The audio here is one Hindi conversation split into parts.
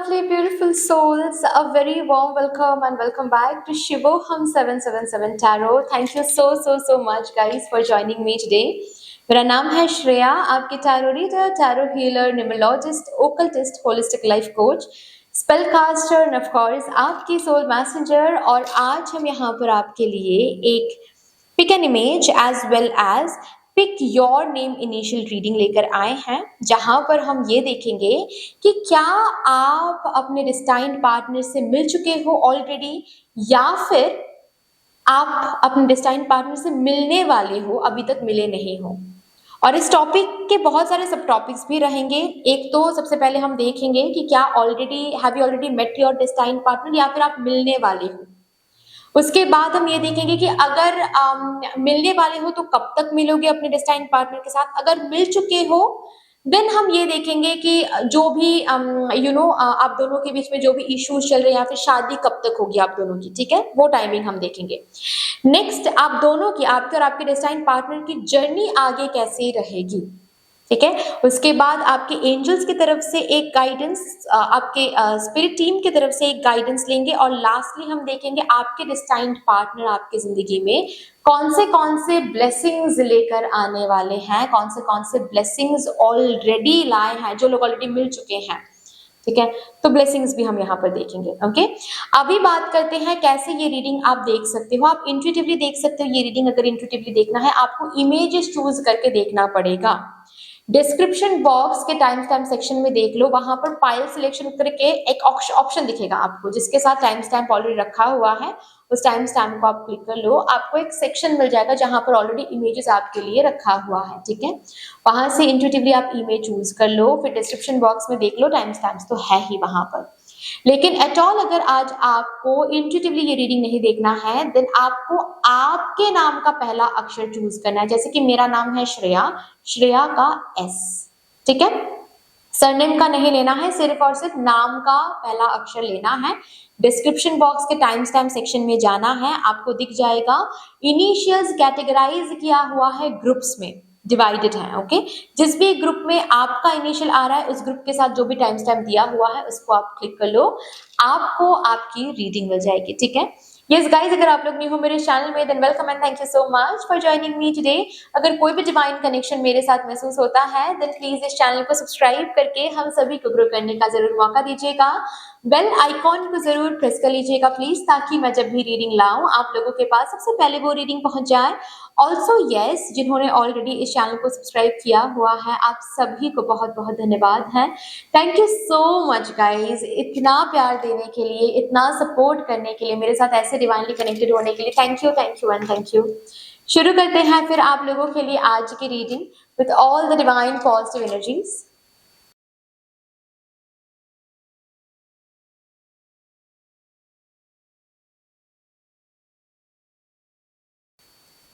lovely, beautiful souls. A very warm welcome and welcome back to Shivoham 777 Tarot. Thank you so much, guys, for joining me today. मेरा नाम है श्रेया, आपकी tarot reader, tarot healer, numerologist, occultist, holistic life coach, spell caster and of course आपकी सोल मैसेंजर। और आज हम यहाँ पर आपके लिए एक pick an image as well as pick your name initial reading लेकर आए हैं, जहां पर हम ये देखेंगे कि क्या आप अपने डिस्टाइन्ड पार्टनर से मिल चुके हो ऑलरेडी, या फिर आप अपने डिस्टाइन्ड पार्टनर से मिलने वाले हो, अभी तक मिले नहीं हो। और इस टॉपिक के बहुत सारे सब टॉपिक्स भी रहेंगे। एक तो सबसे पहले हम देखेंगे कि क्या have you already met your destined partner, या फिर आप मिलने वाले हो। उसके बाद हम ये देखेंगे कि अगर मिलने वाले हो तो कब तक मिलोगे अपने डिस्टाइन्ड पार्टनर के साथ। अगर मिल चुके हो देन हम ये देखेंगे कि जो भी आप दोनों के बीच में जो भी इश्यूज चल रहे हैं, या फिर शादी कब तक होगी आप दोनों की, ठीक है, वो टाइमिंग हम देखेंगे। नेक्स्ट, आप दोनों की, आपके और आपके डिस्टाइन्ड पार्टनर की जर्नी आगे कैसे रहेगी, ठीक है। उसके बाद आपके एंजल्स की तरफ से एक गाइडेंस, आपके स्पिरिट टीम की तरफ से एक गाइडेंस लेंगे। और लास्टली हम देखेंगे आपके डिस्टाइन्ड पार्टनर आपकी जिंदगी में कौन से ब्लेसिंग्स लेकर आने वाले हैं, कौन से ब्लेसिंग्स ऑलरेडी लाए हैं, जो लोग ऑलरेडी मिल चुके हैं, ठीक है। तो ब्लेसिंग्स भी हम यहाँ पर देखेंगे। ओके, अभी बात करते हैं कैसे ये रीडिंग आप देख सकते हो। आप इंट्यूटिवली देख सकते हो ये रीडिंग। अगर इंट्यूटिवली देखना है आपको इमेजेस चूज करके देखना पड़ेगा। डिस्क्रिप्शन बॉक्स के टाइम स्टैम्प सेक्शन में देख लो, वहां पर फाइल सिलेक्शन करके एक ऑप्शन दिखेगा आपको, जिसके साथ टाइम स्टैम्प ऑलरेडी रखा हुआ है। उस टाइम स्टैम्प को आप क्लिक कर लो, आपको एक सेक्शन मिल जाएगा जहां पर ऑलरेडी इमेजेस आपके लिए रखा हुआ है, ठीक है। वहां से इंट्यूटिवली आप इमेज चूज कर लो, फिर डिस्क्रिप्शन बॉक्स में देख लो, टाइम स्टैम्प्स तो है ही वहां पर। लेकिन एट ऑल अगर आज आपको इंट्यूटिवली ये रीडिंग नहीं देखना है, देन आपको आपके नाम का पहला अक्षर चूज करना है। जैसे कि मेरा नाम है श्रेया, श्रेया का एस, ठीक है। सरनेम का नहीं लेना है, सिर्फ और सिर्फ नाम का पहला अक्षर लेना है। डिस्क्रिप्शन बॉक्स के टाइम स्टैम्प सेक्शन में जाना है, आपको दिख जाएगा इनिशियल्स कैटेगराइज किया हुआ है, ग्रुप्स में डिवाइडेड है। ओके, जिस भी ग्रुप में आपका इनिशियल आ रहा है, उस ग्रुप के साथ जो भी टाइम स्टैम्प दिया हुआ है उसको आप क्लिक कर लो, आपको आपकी रीडिंग मिल जाएगी, ठीक है। यस गाइज, अगर आप लोग न्यू हो मेरे चैनल में, than welcome and thank you so much for joining me today. अगर कोई भी डिवाइन कनेक्शन मेरे साथ महसूस होता है, देन प्लीज इस चैनल को सब्सक्राइब करके हम सभी को ग्रो करने का जरूर मौका दीजिएगा। बेल आइकॉन को जरूर प्रेस कर लीजिएगा प्लीज, ताकि मैं जब भी रीडिंग लाऊं आप लोगों के पास सबसे पहले वो रीडिंग पहुंच जाए। ऑल्सो यस, जिन्होंने ऑलरेडी इस चैनल को सब्सक्राइब किया हुआ है, आप सभी को बहुत बहुत धन्यवाद है। Thank you so much guys, इतना प्यार देने के लिए, इतना सपोर्ट करने के लिए, मेरे साथ ऐसे डिवाइनली कनेक्टेड होने के लिए thank you and thank you. शुरू करते हैं फिर आप लोगों के लिए आज की reading with all the divine positive energies.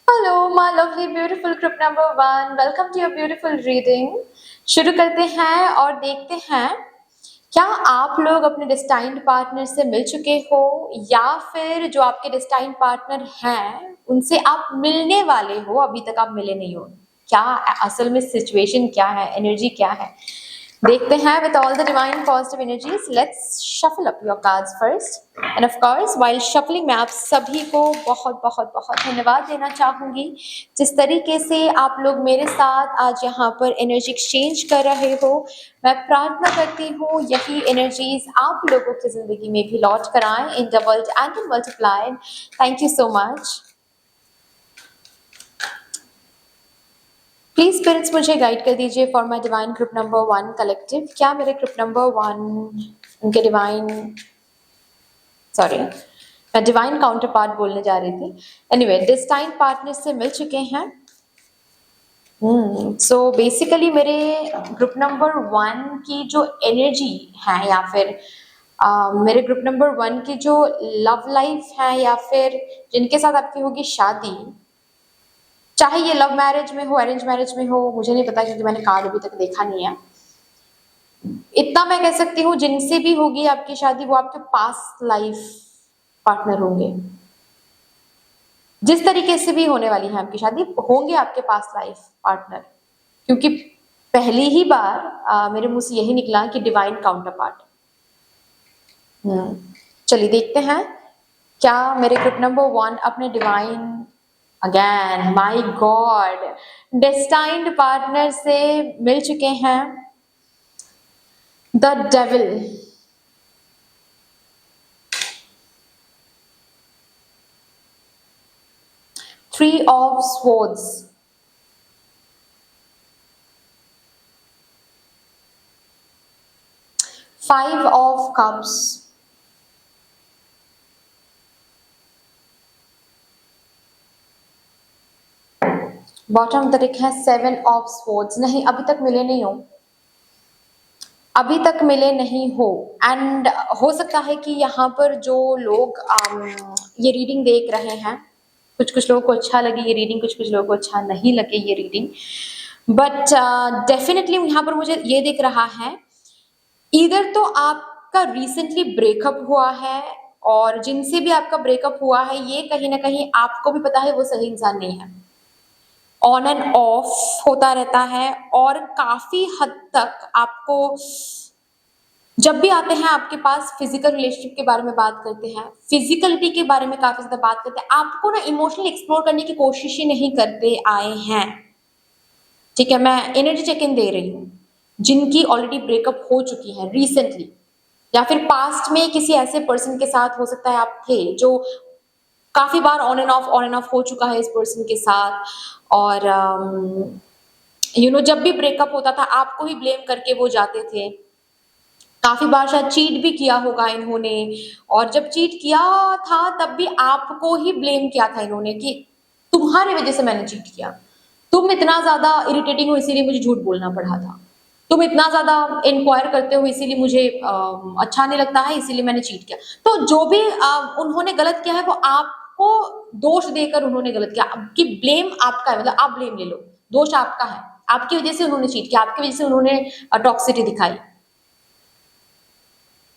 Hello my lovely beautiful group number 1, welcome to your beautiful reading. शुरू करते हैं और देखते हैं क्या आप लोग अपने डिस्टाइन्ड पार्टनर से मिल चुके हो, या फिर जो आपके डिस्टाइन्ड पार्टनर हैं उनसे आप मिलने वाले हो, अभी तक आप मिले नहीं हो। क्या असल में सिचुएशन क्या है, एनर्जी क्या है, देखते हैं with all the divine positive energies. Let's shuffle up your cards first and of course while shuffling मैं आप सभी को बहुत बहुत बहुत धन्यवाद देना चाहूंगी, जिस तरीके से आप लोग मेरे साथ आज यहाँ पर एनर्जी एक्सचेंज कर रहे हो। मैं प्रार्थना करती हूँ यही एनर्जीज आप लोगों की जिंदगी में भी लौट कर आए in doubled and in multiplied. Thank you so much. Please spirits मुझे गाइड कर दीजिए for my divine group number 1 collective. क्या मेरे ग्रुप नंबर 1 उनके मैं डिवाइन काउंटर पार्ट बोलने जा रही थी। एनीवे, डिस्टाइन्ड पार्टनर से मिल चुके हैं। सो बेसिकली मेरे ग्रुप नंबर 1 की जो एनर्जी है, या फिर मेरे ग्रुप नंबर 1 की जो लव लाइफ है, या फिर जिनके साथ आपकी होगी शादी, चाहे ये लव मैरिज में हो, अरेंज मैरिज में हो, मुझे नहीं पता क्योंकि मैंने कार्ड अभी तक देखा नहीं है। इतना मैं कह सकती हूँ, जिनसे भी होगी आपकी शादी वो आपके पास्ट लाइफ पार्टनर होंगे। जिस तरीके से भी होने वाली है आपकी शादी, होंगे आपके पास्ट लाइफ पार्टनर, क्योंकि पहली ही बार मेरे मुंह से यही निकला कि डिवाइन काउंटर पार्ट। चलिए देखते हैं क्या मेरे ग्रुप नंबर 1 अपने divine, again my god, destined partner से मिल चुके हैं। The devil, 3 of swords, 5 of cups, 'bottom of the deck है 7 of swords। नहीं, अभी तक मिले नहीं हो, अभी तक मिले नहीं हो। एंड हो सकता है कि यहाँ पर जो लोग ये रीडिंग देख रहे हैं, कुछ कुछ लोगों को अच्छा लगे ये रीडिंग, कुछ कुछ लोगों को अच्छा नहीं लगे ये रीडिंग, बट डेफिनेटली यहाँ पर मुझे ये दिख रहा है, इधर तो आपका रिसेंटली ब्रेकअप हुआ है, और जिनसे भी आपका ब्रेकअप हुआ है ये कहीं ना कहीं आपको भी पता है वो सही इंसान नहीं है, ऑन एंड ऑफ होता रहता है, और काफी हद तक आपको जब भी आते हैं आपके पास फिजिकल रिलेशनशिप के बारे में बात करते हैं, फिजिकलिटी के बारे में काफी ज्यादा बात करते हैं, आपको ना इमोशनली एक्सप्लोर करने की कोशिश ही नहीं करते आए हैं। ठीक है, मैं एनर्जी चेक इन दे रही हूँ, जिनकी ऑलरेडी ब्रेकअप हो चुकी है रिसेंटली, या फिर पास्ट में किसी ऐसे पर्सन के साथ हो सकता है आप थे जो काफी बार ऑन एंड ऑफ हो चुका है इस पर्सन के साथ, और जब भी ब्रेकअप होता था आपको ही ब्लेम करके वो जाते थे, काफी बार शायद चीट भी किया होगा इन्होंने, और जब चीट किया था तब भी आपको ही ब्लेम किया था इन्होंने कि तुम्हारी वजह से मैंने चीट किया, तुम इतना ज्यादा इरिटेटिंग हो इसीलिए मुझे झूठ बोलना पड़ा था, तुम इतना ज्यादा इंक्वायर करते हो इसीलिए मुझे अच्छा नहीं लगता है, इसीलिए मैंने चीट किया। तो जो भी उन्होंने गलत किया है वो आपको दोष देकर उन्होंने गलत किया, कि ब्लेम आपका है, मतलब आप ब्लेम ले लो, दोष आपका है, आपकी वजह से उन्होंने चीट किया, आपकी वजह से उन्होंने टॉक्सिसिटी दिखाई।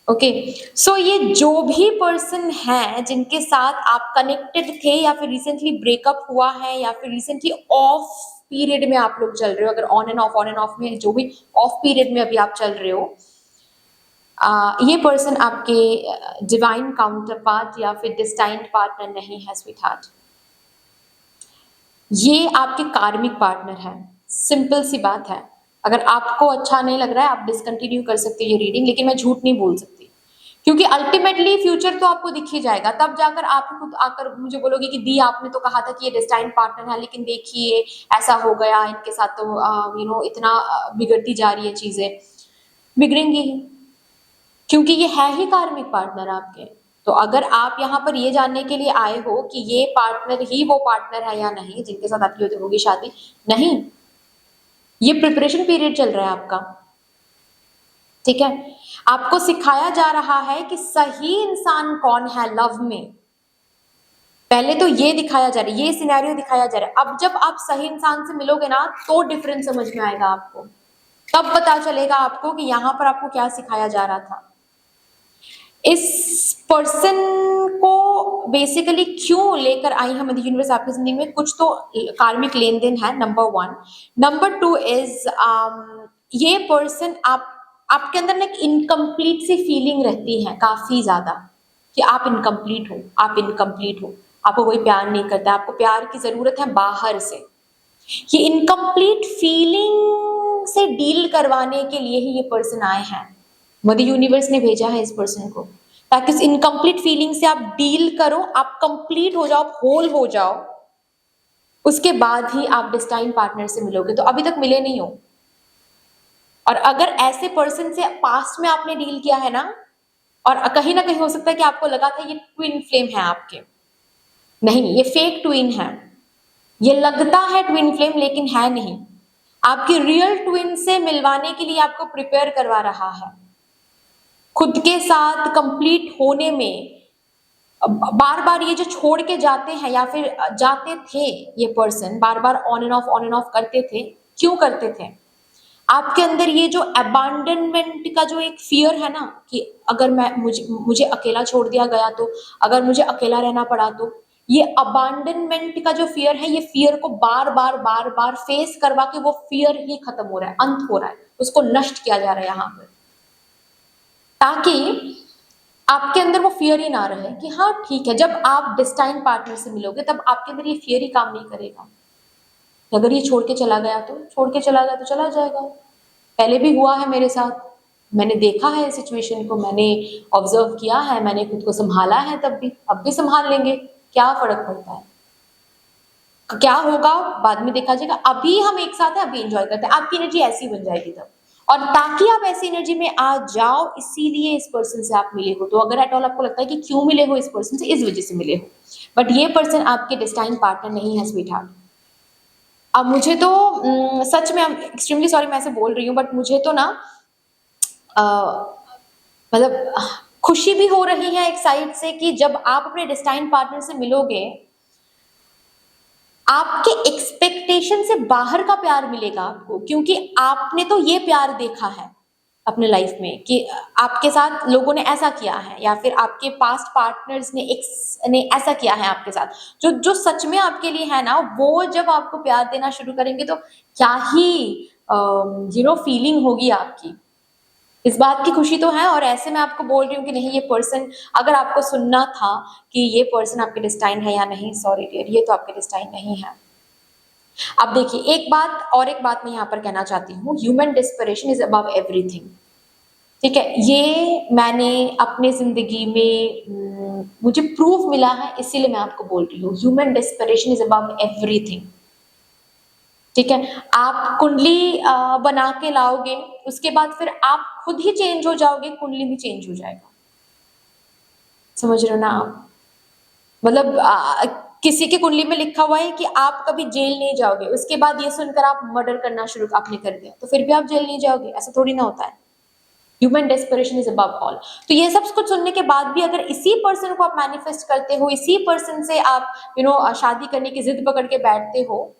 ओके, सो ये जो भी पर्सन है जिनके साथ आप कनेक्टेड थे, या फिर रिसेंटली ब्रेकअप हुआ है, या फिर रिसेंटली ऑफ पीरियड में आप लोग चल रहे हो, अगर ऑन एंड ऑफ में जो भी ऑफ पीरियड में अभी आप चल रहे हो, ये पर्सन आपके डिवाइन काउंटर पार्ट या फिर डिस्टाइंड पार्टनर नहीं है स्वीट हार्ट, ये आपके कार्मिक पार्टनर है। सिंपल सी बात है, अगर आपको अच्छा नहीं लग रहा है आप डिसकंटिन्यू कर सकते हो ये रीडिंग, लेकिन मैं झूठ नहीं बोल सकती, क्योंकि अल्टीमेटली फ्यूचर तो आपको दिख ही जाएगा, तब जाकर आप खुद आकर मुझे बोलोगे कि दी आपने तो कहा था कि ये डेस्टाइन्ड पार्टनर है, लेकिन देखिए ऐसा हो गया इनके साथ, तो इतना बिगड़ती जा रही है चीजें, बिगड़ेंगी ही, क्योंकि ये है ही कार्मिक पार्टनर आपके। तो अगर आप यहाँ पर ये जानने के लिए आए हो कि ये पार्टनर ही वो पार्टनर है या नहीं जिनके साथ आपकी होगी शादी, नहीं, ये प्रिपरेशन पीरियड चल रहा है आपका। ठीक है, आपको सिखाया जा रहा है कि सही इंसान कौन है लव में, पहले तो ये दिखाया जा रहा है, ये सिनेरियो दिखाया जा रहा है, अब जब आप सही इंसान से मिलोगे ना तो डिफरेंस समझ में आएगा आपको, तब पता चलेगा आपको कि यहाँ पर आपको क्या सिखाया जा रहा था। इस पर्सन को बेसिकली क्यों लेकर आई है मदर यूनिवर्स आपकी जिंदगी में, कुछ तो कार्मिक लेन देन है, नंबर 1। नंबर 2 इज ये पर्सन आपके अंदर ना एक इनकम्प्लीट सी फीलिंग रहती है काफी ज्यादा, कि आप इनकम्प्लीट हो, आप इनकम्प्लीट हो, आपको कोई प्यार नहीं करता, आपको प्यार की जरूरत है बाहर से। ये इनकम्प्लीट फीलिंग से डील करवाने के लिए ही ये पर्सन आए हैं, मदर यूनिवर्स ने भेजा है इस पर्सन को, ताकि इस इनकम्प्लीट फीलिंग से आप डील करो, आप कंप्लीट हो जाओ, होल हो जाओ, उसके बाद ही आप डेस्टाइन पार्टनर से मिलोगे। तो अभी तक मिले नहीं हो, और अगर ऐसे पर्सन से पास्ट में आपने डील किया है ना, और कहीं ना कहीं हो सकता है कि आपको लगा था ये ट्विन फ्लेम है आपके, नहीं, ये फेक ट्विन है, ये लगता है ट्विन फ्लेम लेकिन है नहीं, आपकी रियल ट्विन से मिलवाने के लिए आपको प्रिपेयर करवा रहा है, खुद के साथ कंप्लीट होने में। बार बार ये जो छोड़ के जाते हैं या फिर जाते थे, ये person bar bar on end of करते थे, क्यों करते थे? आपके अंदर ये जो अबांडनमेंट का जो एक फियर है ना, कि अगर मैं मुझे अकेला छोड़ दिया गया तो, अगर मुझे अकेला रहना पड़ा तो, ये अबांडनमेंट का जो फियर है, ये फियर को बार बार फेस करवा के वो फियर ही खत्म हो रहा है, अंत हो रहा है, उसको नष्ट किया जा रहा है यहाँ पर, ताकि आपके अंदर वो फियर ही ना रहे कि हाँ ठीक है, जब आप डेस्टाइन पार्टनर से मिलोगे तब आपके अंदर ये फियर ही काम नहीं करेगा। अगर ये छोड़ के चला गया तो छोड़ के चला गया तो चला जाएगा। पहले भी हुआ है मेरे साथ, मैंने देखा है सिचुएशन को, मैंने ऑब्जर्व किया है, मैंने खुद को संभाला है, तब भी अब भी संभाल लेंगे, क्या फर्क पड़ता है। क्या होगा बाद में देखा जाएगा, अभी हम एक साथ हैं, अभी एंजॉय करते हैं, आपकी एनर्जी ऐसी बन जाएगी तब। और ताकि आप ऐसी एनर्जी में आ जाओ, इसीलिए इस पर्सन से आप मिले हो। तो अगर एट ऑल आपको लगता है कि क्यों मिले हो इस पर्सन से, इस वजह से मिले हो, बट ये पर्सन आपके डेस्टाइन पार्टनर नहीं है स्वीट हार्ट। अब मुझे तो सच में एक्सट्रीमली सॉरी मैं ऐसे बोल रही हूँ, बट मुझे तो ना मतलब खुशी भी हो रही है एक साइड से कि जब आप अपने डेस्टाइन पार्टनर से मिलोगे, आपके एक्सपेक्टेशन से बाहर का प्यार मिलेगा आपको, क्योंकि आपने तो ये प्यार देखा है अपने लाइफ में कि आपके साथ लोगों ने ऐसा किया है, या फिर आपके पास्ट पार्टनर्स ने ऐसा किया है आपके साथ, जो जो सच में आपके लिए है ना, वो जब आपको प्यार देना शुरू करेंगे तो क्या ही फीलिंग होगी आपकी। इस बात की खुशी तो है, और ऐसे मैं आपको बोल रही हूँ कि नहीं, ये पर्सन, अगर आपको सुनना था कि ये पर्सन आपके डिस्टाइन है या नहीं, सॉरी डियर, ये तो आपके डिस्टाइन नहीं है। अब देखिए, एक बात मैं यहाँ पर कहना चाहती हूँ, human dispersion is above everything. ठीक है, ये मैंने अपने जिंदगी में मुझे प्रूफ मिला है, इसीलिए मैं आपको बोल रही हूँ, human dispersion is above everything. ठीक है, आप कुंडली बना के लाओगे, उसके बाद फिर आप खुद ही चेंज हो जाओगे, कुंडली भी चेंज हो जाएगा। समझ रहे हो ना आप? मतलब किसी की कुंडली में लिखा हुआ है कि आप कभी जेल नहीं जाओगे, उसके बाद ये सुनकर आप मर्डर करना शुरू आपने कर दिया, तो फिर भी आप जेल नहीं जाओगे, ऐसा थोड़ी ना होता है। Human desperation is above all. तो ये सब कुछ सुनने के बाद भी अगर इसी पर्सन को आप मैनिफेस्ट करते हो, इसी पर्सन से आप शादी करने की जिद पकड़ के बैठते हो,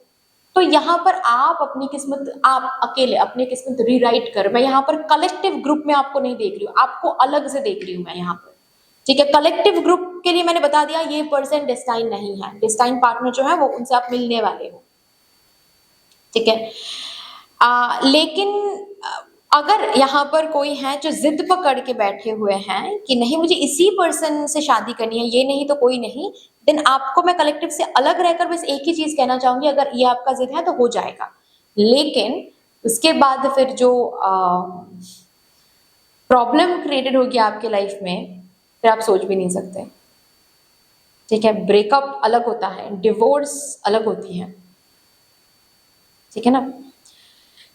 तो यहाँ पर आप अपनी किस्मत, आप अकेले अपनी किस्मत रीराइट कर, मैं यहाँ पर कलेक्टिव ग्रुप में आपको नहीं देख रही हूँ, आपको अलग से देख रही हूँ मैं यहाँ पर। ठीक है, कलेक्टिव ग्रुप के लिए मैंने बता दिया, ये पर्सन डेस्टाइन नहीं है, डेस्टाइन पार्टनर जो है वो उनसे आप मिलने वाले हो। ठीक है, लेकिन अगर यहाँ पर कोई है जो जिद पकड़ के बैठे हुए हैं कि नहीं मुझे इसी पर्सन से शादी करनी है, ये नहीं तो कोई नहीं, देन आपको मैं कलेक्टिव से अलग रहकर बस एक ही चीज कहना चाहूंगी, अगर ये आपका जिद है तो हो जाएगा, लेकिन उसके बाद फिर जो प्रॉब्लम क्रिएटेड होगी आपके लाइफ में, फिर आप सोच भी नहीं सकते। ठीक है, ब्रेकअप अलग होता है, डिवोर्स अलग होती है। ठीक है ना?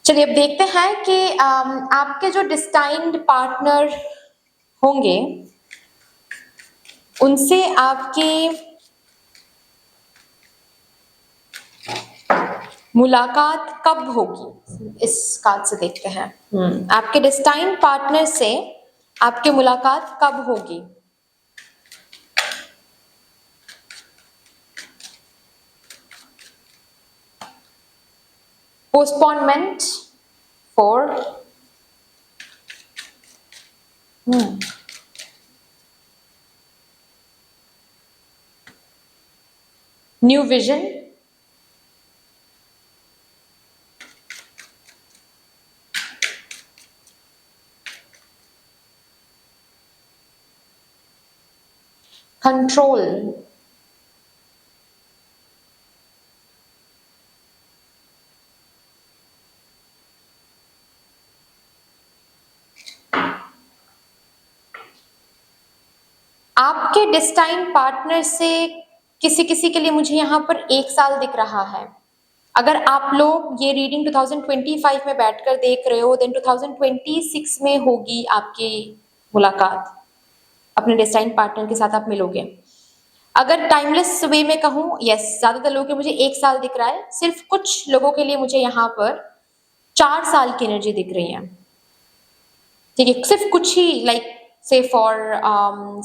चलिए अब देखते हैं कि आपके जो डिस्टाइन्ड पार्टनर होंगे उनसे आपकी मुलाकात कब होगी, इस कार्ड से देखते हैं। आपके डिस्टाइन्ड पार्टनर से आपकी मुलाकात कब होगी? Postponement for new vision, control, आपके डिस्टाइन पार्टनर से किसी किसी के लिए मुझे यहाँ पर 1 साल दिख रहा है। अगर आप लोग ये रीडिंग 2025 में बैठकर देख रहे हो, देन 2026 में होगी आपकी मुलाकात, अपने डिस्टाइन पार्टनर के साथ आप मिलोगे। अगर टाइमलेस वे में कहूँ, यस, ज्यादातर लोगों के मुझे 1 साल दिख रहा है, सिर्फ कुछ लोगों के लिए मुझे यहाँ पर 4 साल की एनर्जी दिख रही है। ठीक है, सिर्फ कुछ ही, लाइक से फॉर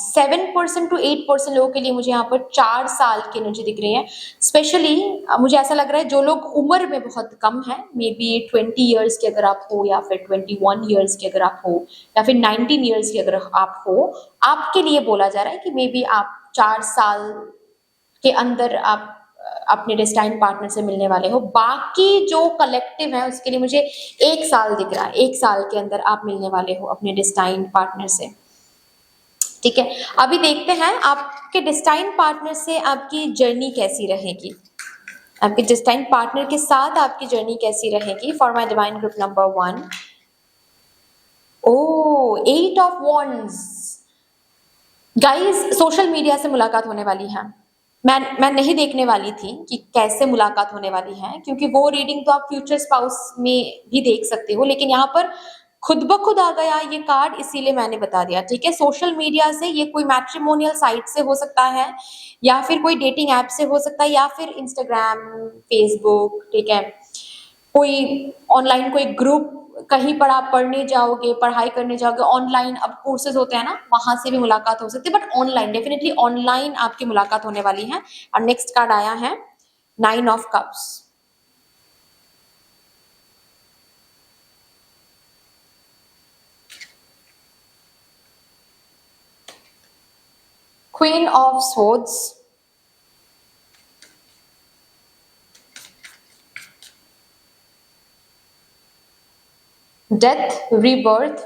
7% to 8% लोगों के लिए मुझे यहाँ पर 4 साल की एनर्जी दिख रही है। स्पेशली मुझे ऐसा लग रहा है जो लोग उम्र में बहुत कम है, मे बी 20 ईयर्स के अगर आप हो, या फिर 21 ईयर्स के अगर आप हो, या फिर 19 ईयर्स के अगर आप हो, आपके लिए बोला जा रहा है कि मे बी आप 4 साल के अंदर आप अपने डेस्टाइन पार्टनर से मिलने वाले हो। बाकी जो कलेक्टिव है उसके लिए मुझे 1 साल दिख रहा है, 1 साल के अंदर आप मिलने वाले हो अपने डेस्टाइन पार्टनर से। ठीक है, अभी देखते हैं आपके डेस्टाइन पार्टनर से आपकी जर्नी कैसी रहेगी, आपके डेस्टाइन पार्टनर के साथ आपकी जर्नी कैसी रहेगी। For my divine group number 1, oh 8 of wands. Guys, social media से मुलाकात होने वाली है। मैं नहीं देखने वाली थी कि कैसे मुलाकात होने वाली है, क्योंकि वो रीडिंग तो आप फ्यूचर स्पाउस में भी देख सकते हो, लेकिन यहाँ पर खुद ब खुद आ गया ये कार्ड, इसीलिए मैंने बता दिया। ठीक है, सोशल मीडिया से, ये कोई मैट्रिमोनियल साइट से हो सकता है, या फिर कोई डेटिंग ऐप से हो सकता है, या फिर इंस्टाग्राम, फेसबुक, ठीक है, कोई ऑनलाइन कोई ग्रुप, कहीं पर आप पढ़ने जाओगे, पढ़ाई करने जाओगे, ऑनलाइन अब कोर्सेज होते हैं ना, वहां से भी मुलाकात हो सकती है, बट ऑनलाइन, डेफिनेटली ऑनलाइन आपकी मुलाकात होने वाली है। और नेक्स्ट कार्ड आया है 9 of cups. Queen of swords, death, rebirth,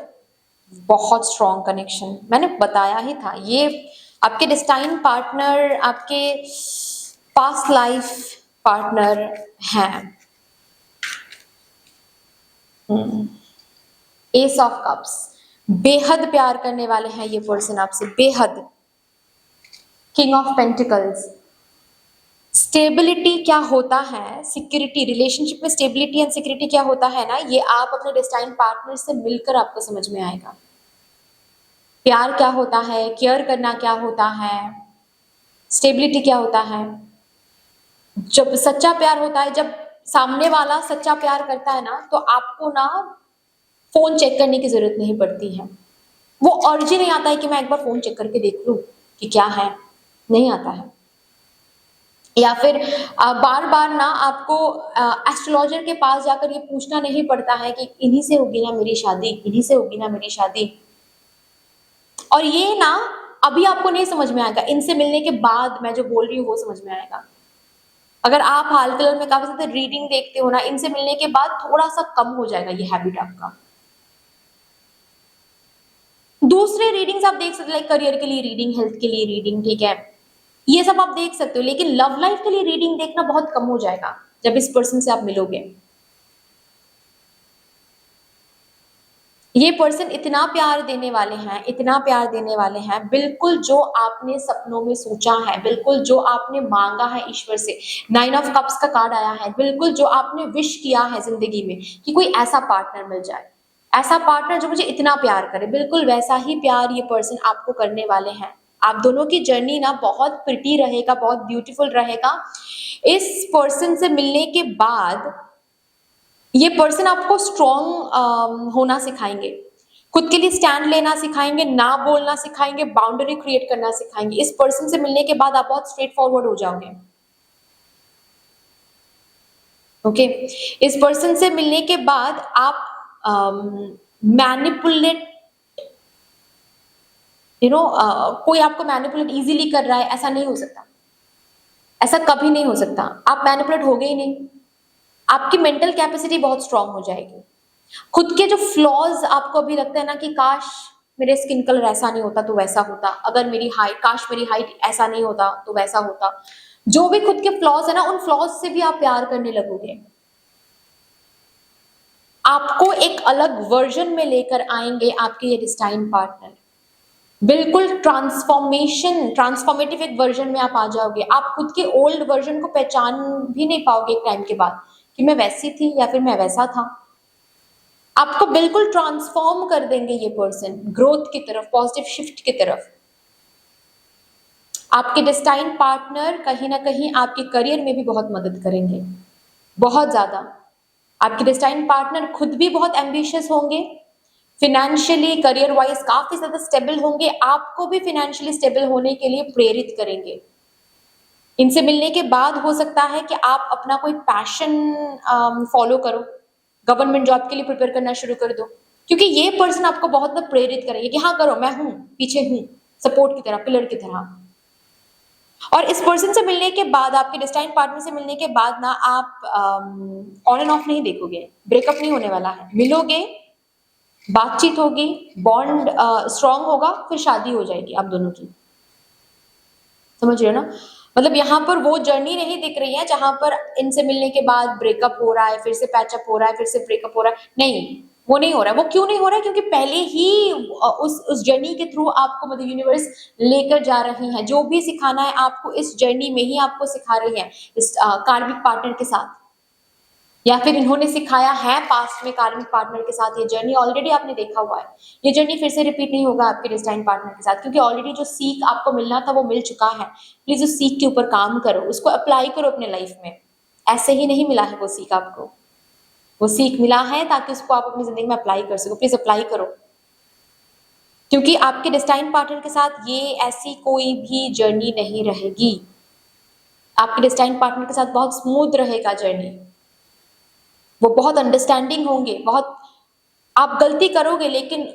बहुत स्ट्रॉन्ग कनेक्शन, मैंने बताया ही था। ये आपके डेस्टाइन पार्टनर आपके पास्ट लाइफ पार्टनर हैं। एस ऑफ कप्स, बेहद प्यार करने वाले हैं ये पर्सन आपसे, बेहद। किंग ऑफ पेंटिकल्स, स्टेबिलिटी क्या होता है, सिक्योरिटी, रिलेशनशिप में स्टेबिलिटी एंड सिक्योरिटी क्या होता है ना, ये आप अपने डेस्टाइन पार्टनर से मिलकर आपको समझ में आएगा। प्यार क्या होता है, केयर करना क्या होता है, स्टेबिलिटी क्या होता है। जब सच्चा प्यार होता है, जब सामने वाला सच्चा प्यार करता है ना, तो आपको ना फोन चेक करने की जरूरत नहीं पड़ती है। वो अर्ज ही नहीं आता है कि मैं एक बार फोन चेक करके देख लूं कि क्या है, नहीं आता है। या फिर बार बार ना आपको एस्ट्रोलॉजर के पास जाकर ये पूछना नहीं पड़ता है कि इन्हीं से होगी ना मेरी शादी, इन्हीं से होगी ना मेरी शादी। और ये ना अभी आपको नहीं समझ में आएगा, इनसे मिलने के बाद मैं जो बोल रही हूँ वो समझ में आएगा। अगर आप हाल फिलहाल में काफी ज्यादा रीडिंग देखते हो ना, इनसे मिलने के बाद थोड़ा सा कम हो जाएगा ये हैबिट आपका। दूसरे रीडिंग्स आप देख सकते हो, लाइक करियर के लिए रीडिंग, हेल्थ के लिए रीडिंग, ठीक है, ये सब आप देख सकते हो, लेकिन लव लाइफ के लिए रीडिंग देखना बहुत कम हो जाएगा जब इस पर्सन से आप मिलोगे। ये पर्सन इतना प्यार देने वाले हैं, इतना प्यार देने वाले हैं, बिल्कुल जो आपने सपनों में सोचा है, बिल्कुल जो आपने मांगा है ईश्वर से। 9 ऑफ कप्स का कार्ड आया है, बिल्कुल जो आपने विश किया है जिंदगी में कि कोई ऐसा पार्टनर मिल जाए, ऐसा पार्टनर जो मुझे इतना प्यार करे, बिल्कुल वैसा ही प्यार ये पर्सन आपको करने वाले हैं। आप दोनों की जर्नी ना बहुत प्रिटी रहेगा, बहुत ब्यूटीफुल रहेगा। इस पर्सन से मिलने के बाद ये पर्सन आपको स्ट्रॉन्ग होना सिखाएंगे, खुद के लिए स्टैंड लेना सिखाएंगे, ना बोलना सिखाएंगे, बाउंड्री क्रिएट करना सिखाएंगे। इस पर्सन से मिलने के बाद आप बहुत स्ट्रेट फॉरवर्ड हो जाओगे। ओके, इस पर्सन से मिलने के बाद आप मैनिपुलेट, कोई आपको मैनिपुलेट इजीली कर रहा है, ऐसा नहीं हो सकता, ऐसा कभी नहीं हो सकता। आप मैनिपुलेट हो गए ही नहीं, आपकी मेंटल कैपेसिटी बहुत स्ट्रांग हो जाएगी। खुद के जो फ्लॉज आपको अभी लगता है ना कि काश मेरे स्किन कलर ऐसा नहीं होता तो वैसा होता, अगर मेरी हाइट, काश मेरी हाइट ऐसा नहीं होता तो वैसा होता, जो भी खुद के फ्लॉज है ना, उन फ्लॉज से भी आप प्यार करने लगोगे। आपको एक अलग वर्जन में लेकर आएंगे आपके ये डिस्टाइन पार्टनर, बिल्कुल ट्रांसफॉर्मेटिव एक वर्जन में आप आ जाओगे। आप खुद के ओल्ड वर्जन को पहचान भी नहीं पाओगे एक टाइम के बाद कि मैं वैसी थी या फिर मैं वैसा था। आपको बिल्कुल ट्रांसफॉर्म कर देंगे ये पर्सन, ग्रोथ की तरफ, पॉजिटिव शिफ्ट की तरफ। आपके डेस्टाइन पार्टनर कहीं ना कहीं आपके करियर में भी बहुत मदद करेंगे, बहुत ज्यादा। आपके डेस्टाइन पार्टनर खुद भी बहुत एम्बिशियस होंगे, फिनेंशियली, करियर वाइज काफी ज्यादा स्टेबल होंगे, आपको भी फिनेंशियली स्टेबल होने के लिए प्रेरित करेंगे। इनसे मिलने के बाद हो सकता है कि आप अपना कोई पैशन फॉलो करो, गवर्नमेंट जॉब के लिए प्रिपेयर करना शुरू कर दो, क्योंकि ये पर्सन आपको बहुत ना प्रेरित करेंगे कि हाँ करो, मैं हूं, पीछे हूं, सपोर्ट की तरह, पिलर की तरह। और इस पर्सन से मिलने के बाद, आपके डेस्टाइन पार्टनर से मिलने के बाद ना, आप ऑन एंड ऑफ नहीं देखोगे, ब्रेकअप नहीं होने वाला है, मिलोगे, बातचीत होगी, बॉन्ड स्ट्रांग होगा, फिर शादी हो जाएगी आप दोनों की। समझ रहे हो ना? मतलब यहाँ पर वो जर्नी नहीं दिख रही है जहां पर इनसे मिलने के बाद ब्रेकअप हो रहा है, फिर से पैचअप हो रहा है, फिर से ब्रेकअप हो रहा है। नहीं, वो नहीं हो रहा है। वो क्यों नहीं हो रहा है? क्योंकि पहले ही उस जर्नी के थ्रू आपको मदर यूनिवर्स लेकर जा रही है। जो भी सिखाना है आपको इस जर्नी में ही आपको सिखा रही है, इस कार्मिक पार्टनर के साथ, या फिर इन्होंने सिखाया है पास्ट में कार्मिक पार्टनर के साथ। ये जर्नी ऑलरेडी आपने देखा हुआ है। ये जर्नी फिर से रिपीट नहीं होगा आपके डिस्टाइन पार्टनर के साथ, क्योंकि ऑलरेडी जो सीख आपको मिलना था वो मिल चुका है। प्लीज उस सीख के ऊपर काम करो, उसको अप्लाई करो अपने लाइफ में। ऐसे ही नहीं मिला है वो सीख आपको, वो सीख मिला है ताकि उसको आप अपनी जिंदगी में अप्लाई कर सको। प्लीज अप्लाई करो, क्योंकि आपके डिस्टाइन पार्टनर के साथ ये ऐसी कोई भी जर्नी नहीं रहेगी। आपके डिस्टाइन पार्टनर के साथ बहुत स्मूथ रहेगा जर्नी। वो बहुत अंडरस्टैंडिंग होंगे, बहुत, आप गलती करोगे लेकिन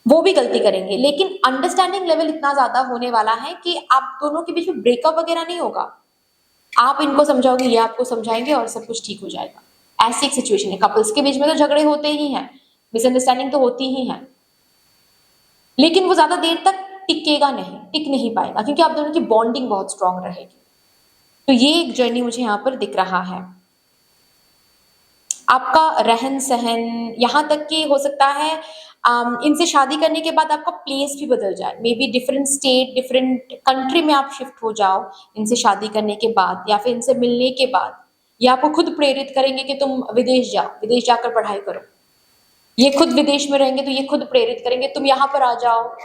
वो भी गलती करेंगे, लेकिन अंडरस्टैंडिंग लेवल इतना ज्यादा होने वाला है कि आप दोनों के बीच में ब्रेकअप वगैरह नहीं होगा। आप इनको समझाओगे, ये आपको समझाएंगे और सब कुछ ठीक हो जाएगा। ऐसी एक सिचुएशन है। कपल्स के बीच में तो झगड़े होते ही हैं, मिसअंडरस्टैंडिंग तो होती ही है, लेकिन वो ज्यादा देर तक टिकेगा नहीं, टिक नहीं पाएगा, क्योंकि आप दोनों की बॉन्डिंग बहुत स्ट्रांग रहेगी। तो ये एक जर्नी मुझे यहाँ पर दिख रहा है। आपका रहन सहन, यहाँ तक कि हो सकता है इनसे शादी करने के बाद आपका प्लेस भी बदल जाए। May be different state, different country में आप शिफ्ट हो जाओ इनसे शादी करने के बाद, या फिर इनसे मिलने के बाद। या आपको खुद प्रेरित करेंगे कि तुम विदेश जाओ, विदेश जाकर पढ़ाई करो। ये खुद विदेश में रहेंगे तो ये खुद प्रेरित करेंगे, तुम यहाँ पर आ जाओ,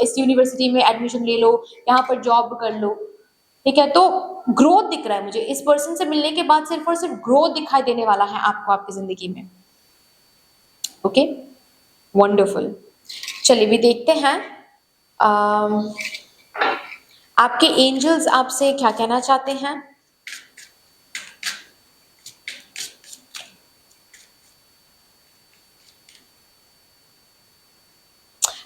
इस यूनिवर्सिटी में एडमिशन ले लो, यहाँ पर जॉब कर लो। ठीक है, तो ग्रोथ दिख रहा है मुझे इस पर्सन से मिलने के बाद। सिर्फ और सिर्फ ग्रोथ दिखाई देने वाला है आपको आपकी जिंदगी में। Okay, wonderful. चलिए भी देखते हैं आपके एंजल्स आपसे क्या कहना चाहते हैं।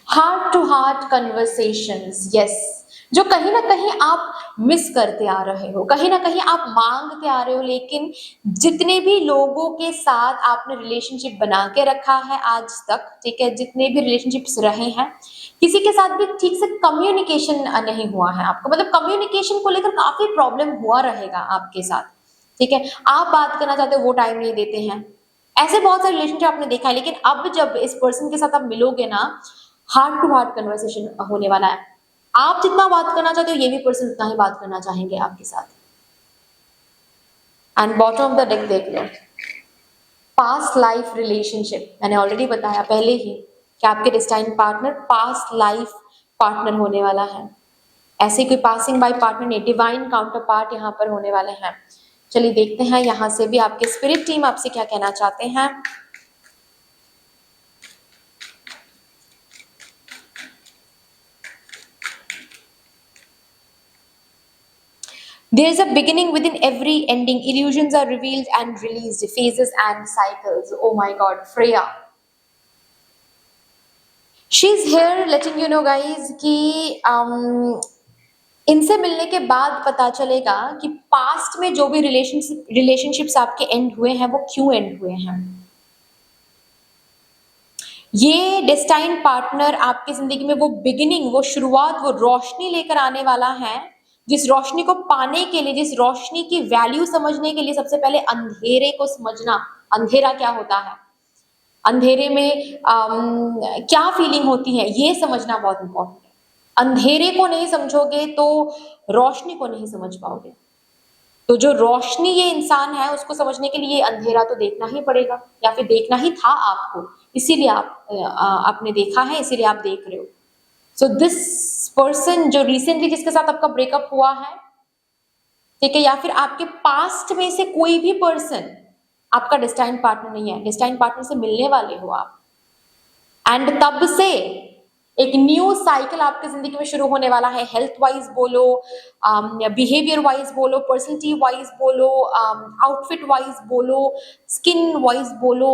Heart to heart conversations, yes, जो कहीं ना कहीं आप मिस करते आ रहे हो, कहीं ना कहीं आप मांगते आ रहे हो, लेकिन जितने भी लोगों के साथ आपने रिलेशनशिप बना के रखा है आज तक, ठीक है, जितने भी रिलेशनशिप्स रहे हैं, किसी के साथ भी ठीक से कम्युनिकेशन नहीं हुआ है आपको। मतलब कम्युनिकेशन को लेकर काफी प्रॉब्लम हुआ रहेगा आपके साथ। ठीक है, आप बात करना चाहते हो, वो टाइम नहीं देते हैं। ऐसे बहुत सारे रिलेशनशिप आपने देखा है, लेकिन अब जब इस पर्सन के साथ आप मिलोगे ना, हार्ट टू हार्ट कन्वर्सेशन होने वाला है। आप जितना बात करना चाहते हो, ये भी पर्सन उतना ही बात करना चाहेंगे आपके साथ। And bottom of the deck देख लो, पास्ट लाइफ रिलेशनशिप। मैंने ऑलरेडी बताया पहले ही कि आपके destined partner past life partner होने वाला है। ऐसे कोई पासिंग बाय पार्टनर नहीं, डिवाइन काउंटर पार्ट यहाँ पर होने वाले हैं। चलिए देखते हैं यहाँ से भी आपके स्पिरिट टीम आपसे क्या कहना चाहते हैं। There is a beginning within every ending. Illusions are revealed and released. Phases and cycles. Oh my God, Freya. She's here letting you know, guys, कि इनसे मिलने के बाद पता चलेगा कि पास्ट में जो भी रिलेशनशिप्स आपके एंड हुए हैं, वो क्यों एंड हुए हैं। ये डेस्टाइन पार्टनर आपकी जिंदगी में वो बिगिनिंग, वो शुरुआत, वो रोशनी लेकर आने वाला है। जिस रोशनी को पाने के लिए, जिस रोशनी की वैल्यू समझने के लिए, सबसे पहले अंधेरे को समझना, अंधेरा क्या होता है, अंधेरे में क्या फीलिंग होती है, ये समझना बहुत इंपॉर्टेंट है। अंधेरे को नहीं समझोगे तो रोशनी को नहीं समझ पाओगे। तो जो रोशनी ये इंसान है, उसको समझने के लिए अंधेरा तो देखना ही पड़ेगा, या फिर देखना ही था आपको, इसीलिए आपने देखा है, इसीलिए आप देख रहे हो। सो दिस पर्सन जो रिसेंटली जिसके साथ आपका ब्रेकअप हुआ है, ठीक है, या फिर आपके पास्ट में से कोई भी पर्सन आपका डेस्टाइन पार्टनर नहीं है। डेस्टाइन पार्टनर से मिलने वाले हो आप, एंड तब से एक न्यू साइकिल आपकी जिंदगी में शुरू होने वाला है। हेल्थ वाइज बोलो, बिहेवियर वाइज बोलो, पर्सनैलिटी वाइज बोलो, आउटफिट वाइज बोलो, स्किन वाइज बोलो,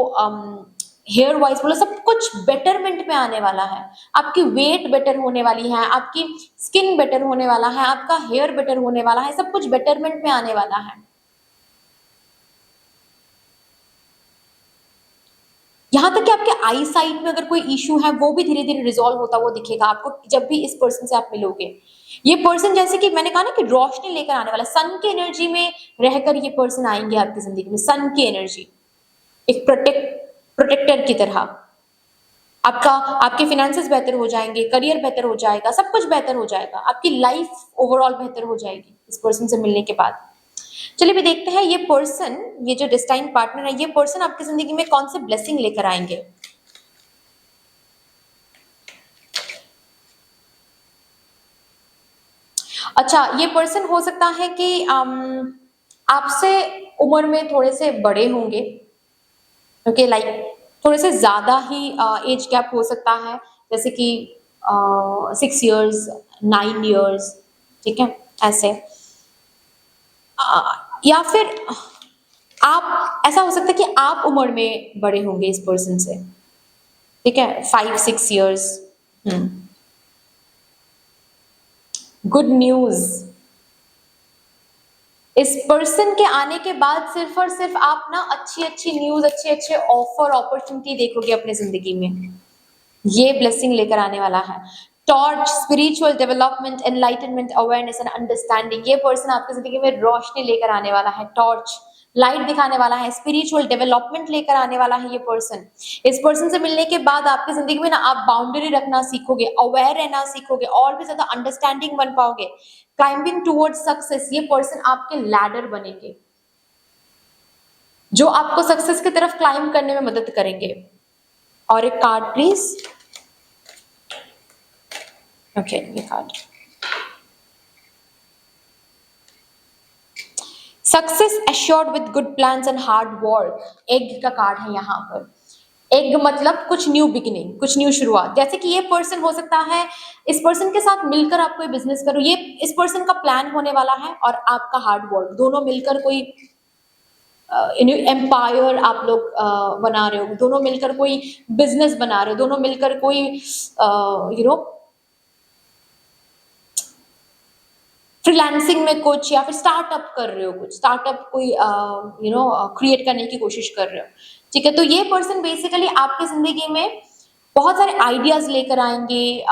हेयर वाइज बोलो, सब कुछ बेटरमेंट में आने वाला है। आपकी वेट बेटर होने वाली है, आपकी स्किन बेटर होने वाला है, आपका हेयर बेटर होने वाला है, सब कुछ बेटरमेंट में आने वाला है। यहाँ तक कि आपके आई साइट में अगर कोई इश्यू है वो भी धीरे धीरे रिजॉल्व होता हुआ दिखेगा आपको जब भी इस पर्सन से आप मिलोगे। ये पर्सन जैसे कि मैंने कहा ना कि रोशनी लेकर आने वाला, सन की एनर्जी में रहकर ये पर्सन आएंगे आपकी जिंदगी में, सन की एनर्जी, एक प्रोटेक्टर की तरह। आपका आपके फिनेंसेस बेहतर हो जाएंगे, करियर बेहतर हो जाएगा, सब कुछ बेहतर हो जाएगा, आपकी लाइफ ओवरऑल बेहतर हो जाएगी इस पर्सन से मिलने के बाद। चलिए भी देखते हैं ये पर्सन, ये जो डेस्टाइन पार्टनर है, ये पर्सन आपकी जिंदगी में कौन से ब्लेसिंग लेकर आएंगे। अच्छा, ये पर्सन हो सकता है कि आपसे उम्र में थोड़े से बड़े होंगे, ओके, लाइक थोड़े से ज्यादा ही एज गैप हो सकता है, जैसे कि 6 years, 9 years, ठीक है, ऐसे। या फिर आप, ऐसा हो सकता है कि आप उम्र में बड़े होंगे इस पर्सन से, ठीक है, 5-6 years। गुड न्यूज, इस पर्सन के आने के बाद सिर्फ और सिर्फ आप ना अच्छी अच्छी न्यूज, अच्छे अच्छे ऑफर, अपॉर्चुनिटी देखोगे अपने जिंदगी में। ये ब्लेसिंग लेकर आने वाला है। Torch, spiritual development, enlightenment, awareness and understanding, ये पर्सन आपकी जिंदगी में रोशनी लेकर आने वाला है, टॉर्च, लाइट दिखाने वाला है, स्पिरिचुअल डेवलपमेंट लेकर आने वाला है ये पर्सन। इस पर्सन से मिलने के बाद आपकी जिंदगी में ना आप बाउंड्री रखना सीखोगे, अवेयर रहना सीखोगे, और भी ज्यादा अंडरस्टैंडिंग बन पाओगे, क्लाइंबिंग टुवर्ड्स सक्सेस। ये पर्सन आपके लैडर बनेंगे जो आपको सक्सेस की तरफ क्लाइंब करने में मदद करेंगे। और एक कार्ड प्लीज, ओके, ये card, success assured with good plans and hard work, egg का कार्ड है यहाँ पर। एग मतलब कुछ न्यू बिगिनिंग, कुछ न्यू शुरुआत। जैसे कि ये पर्सन हो सकता है, इस पर्सन के साथ मिलकर आप कोई बिजनेस करो, ये इस पर्सन का प्लान होने वाला है और आपका हार्ड वर्क, दोनों मिलकर कोई एम्पायर आप लोग बना रहे हो, दोनों मिलकर कोई बिजनेस बना रहे हो, दोनों मिलकर कोई फ्रीलांसिंग में कुछ, या फिर स्टार्टअप कर रहे हो, कुछ स्टार्टअप कोई क्रिएट करने की कोशिश कर रहे हो, ठीक है। तो ये पर्सन बेसिकली आपकी जिंदगी में बहुत सारे आइडियाज लेकर आएंगे।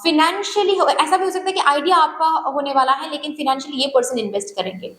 फिनेंशियली ऐसा भी हो सकता है कि आइडिया आपका होने वाला है लेकिन फिनेंशियली ये पर्सन इन्वेस्ट करेंगे।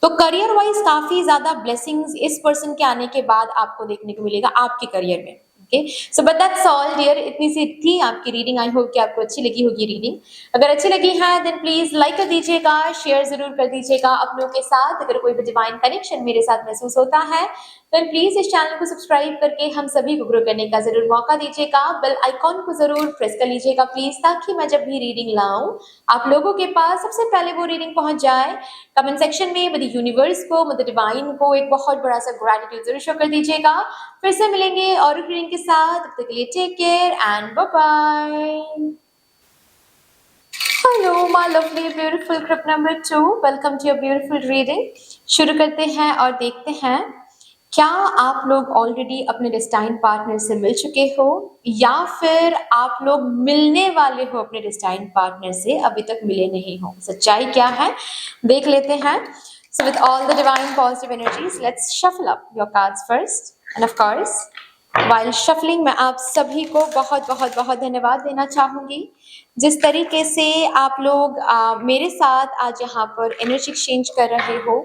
तो करियर वाइज काफी ज्यादा ब्लेसिंग्स इस पर्सन के आने के बाद आपको देखने को मिलेगा आपके करियर में। Okay, so but that's all dear, इतनी सी थी आपकी रीडिंग। आई होप कि आपको अच्छी लगी होगी रीडिंग। अगर अच्छी लगी है देन प्लीज लाइक कर दीजिएगा, शेयर जरूर कर दीजिएगा अपनों के साथ। अगर कोई भी डिवाइन कनेक्शन मेरे साथ महसूस होता है देन प्लीज इस चैनल को सब्सक्राइब करके हम सभी को ग्रो करने का जरूर मौका दीजिएगा। बेल आइकॉन को जरूर प्रेस कर लीजिएगा प्लीज, ताकि मैं जब भी रीडिंग लाऊं आप लोगों के पास सबसे पहले वो रीडिंग पहुंच जाए। कमेंट सेक्शन में मदर यूनिवर्स को, मदर डिवाइन को एक बहुत बड़ा सा ग्रेटिट्यूड जरूर शो कर दीजिएगा। फिर से मिलेंगे और रीडिंग के साथ, तब तक के लिए take care and bye bye. Hello my lovely beautiful group number 2, welcome to your beautiful reading. शुरू करते हैं और देखते हैं क्या आप लोग ऑलरेडी अपने डेस्टाइन पार्टनर से मिल चुके हो या फिर आप लोग मिलने वाले हो अपने डेस्टाइन पार्टनर से, अभी तक मिले नहीं हो। सच्चाई क्या है देख लेते हैं। So with all the divine positive energies, let's shuffle up your cards first. And of course, while shuffling मैं आप सभी को बहुत बहुत बहुत धन्यवाद देना चाहूँगी जिस तरीके से आप लोग मेरे साथ आज यहाँ पर एनर्जी एक्सचेंज कर रहे हो।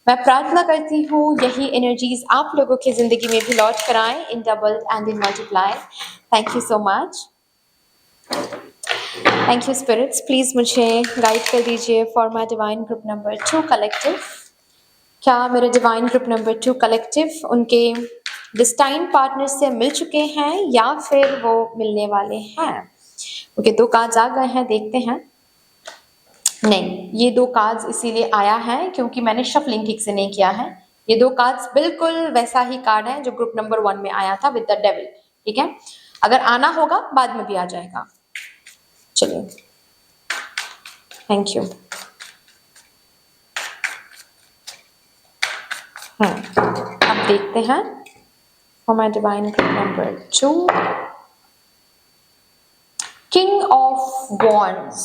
मैं प्रार्थना करती हूँ यही एनर्जीज आप लोगों की जिंदगी में भी लौट कर आए in double and in multiply. Thank you so much, thank you spirits. Please मुझे गाइड कर दीजिए for my divine group number 2 collective. क्या मेरे डिवाइन ग्रुप नंबर 2 कलेक्टिव उनके डेस्टाइन पार्टनर से मिल चुके हैं या फिर वो मिलने वाले हैं? ओके, 2 कार्ड्स आ गए हैं, देखते हैं। नहीं, ये 2 कार्ड्स इसीलिए आया है क्योंकि मैंने शफलिंग ठीक से नहीं किया है। ये 2 कार्ड्स बिल्कुल वैसा ही कार्ड है जो ग्रुप नंबर 1 में आया था विद द डेविल, ठीक है। अगर आना होगा बाद में भी आ जाएगा। चलिए, थैंक यू। अब देखते हैं for my divine group number 2, King of Wands,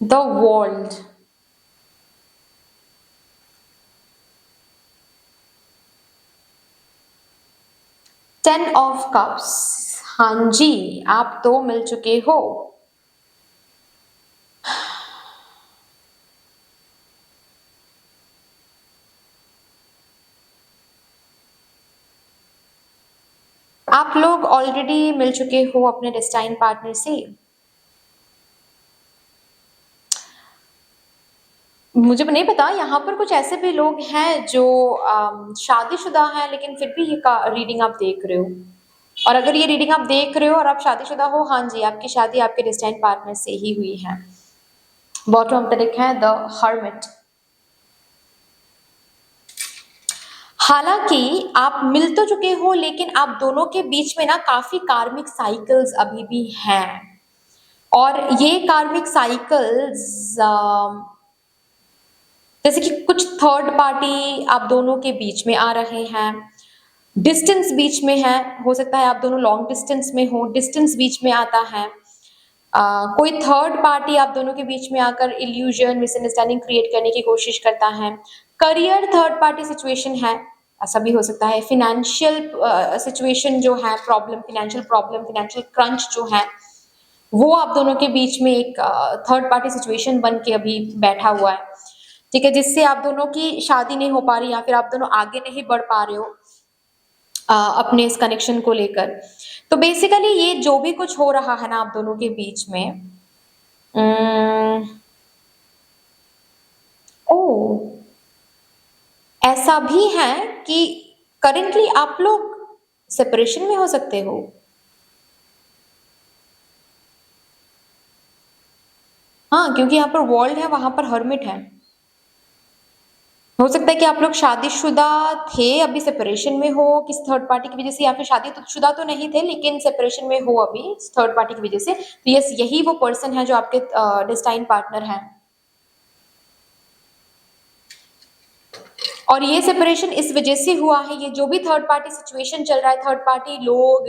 the World, 10 of cups, हाँ जी, आप तो मिल चुके हो। आप लोग ऑलरेडी मिल चुके हो अपने डेस्टाइन पार्टनर से। मुझे नहीं पता, यहाँ पर कुछ ऐसे भी लोग हैं जो शादीशुदा हैं लेकिन फिर भी ये रीडिंग आप देख रहे हो। और अगर ये रीडिंग आप देख रहे हो और आप शादीशुदा हो, हाँ जी, आपकी शादी आपके डेस्टाइन पार्टनर से ही हुई है। बॉटम पे लिखा है द हर्मिट। हालांकि आप मिल तो चुके हो लेकिन आप दोनों के बीच में ना काफी कार्मिक साइकिल्स अभी भी हैं, और ये कार्मिक साइकिल्स जैसे कि कुछ थर्ड पार्टी आप दोनों के बीच में आ रहे हैं, डिस्टेंस बीच में है, हो सकता है आप दोनों लॉन्ग डिस्टेंस में हो, डिस्टेंस बीच में आता है। कोई थर्ड पार्टी आप दोनों के बीच में आकर इल्यूजन मिसअंडरस्टैंडिंग क्रिएट करने की कोशिश करता है। करियर थर्ड पार्टी सिचुएशन है, ऐसा भी हो सकता है। फिनेंशियल सिचुएशन जो है, प्रॉब्लम, फाइनेंशियल क्रंच जो है, वो आप दोनों के बीच में एक थर्ड पार्टी सिचुएशन बन के अभी बैठा हुआ है, ठीक है, जिससे आप दोनों की शादी नहीं हो पा रही या फिर आप दोनों आगे नहीं बढ़ पा रहे हो अपने इस कनेक्शन को लेकर। तो बेसिकली ये जो भी कुछ हो रहा है ना आप दोनों के बीच में, ओ ऐसा भी है कि करेंटली आप लोग सेपरेशन में हो सकते हो। हाँ, क्योंकि यहाँ पर वर्ल्ड है, वहां पर हर्मिट है। हो सकता है कि आप लोग शादीशुदा थे, अभी सेपरेशन में हो किसी थर्ड पार्टी की वजह से, या फिर शादी तो शुदा तो नहीं थे लेकिन सेपरेशन में हो अभी थर्ड पार्टी की वजह से। तो यस, यही वो पर्सन है जो आपके डेस्टाइन पार्टनर है। और ये सेपरेशन इस वजह से हुआ है, ये जो भी थर्ड पार्टी सिचुएशन चल रहा है, थर्ड पार्टी लोग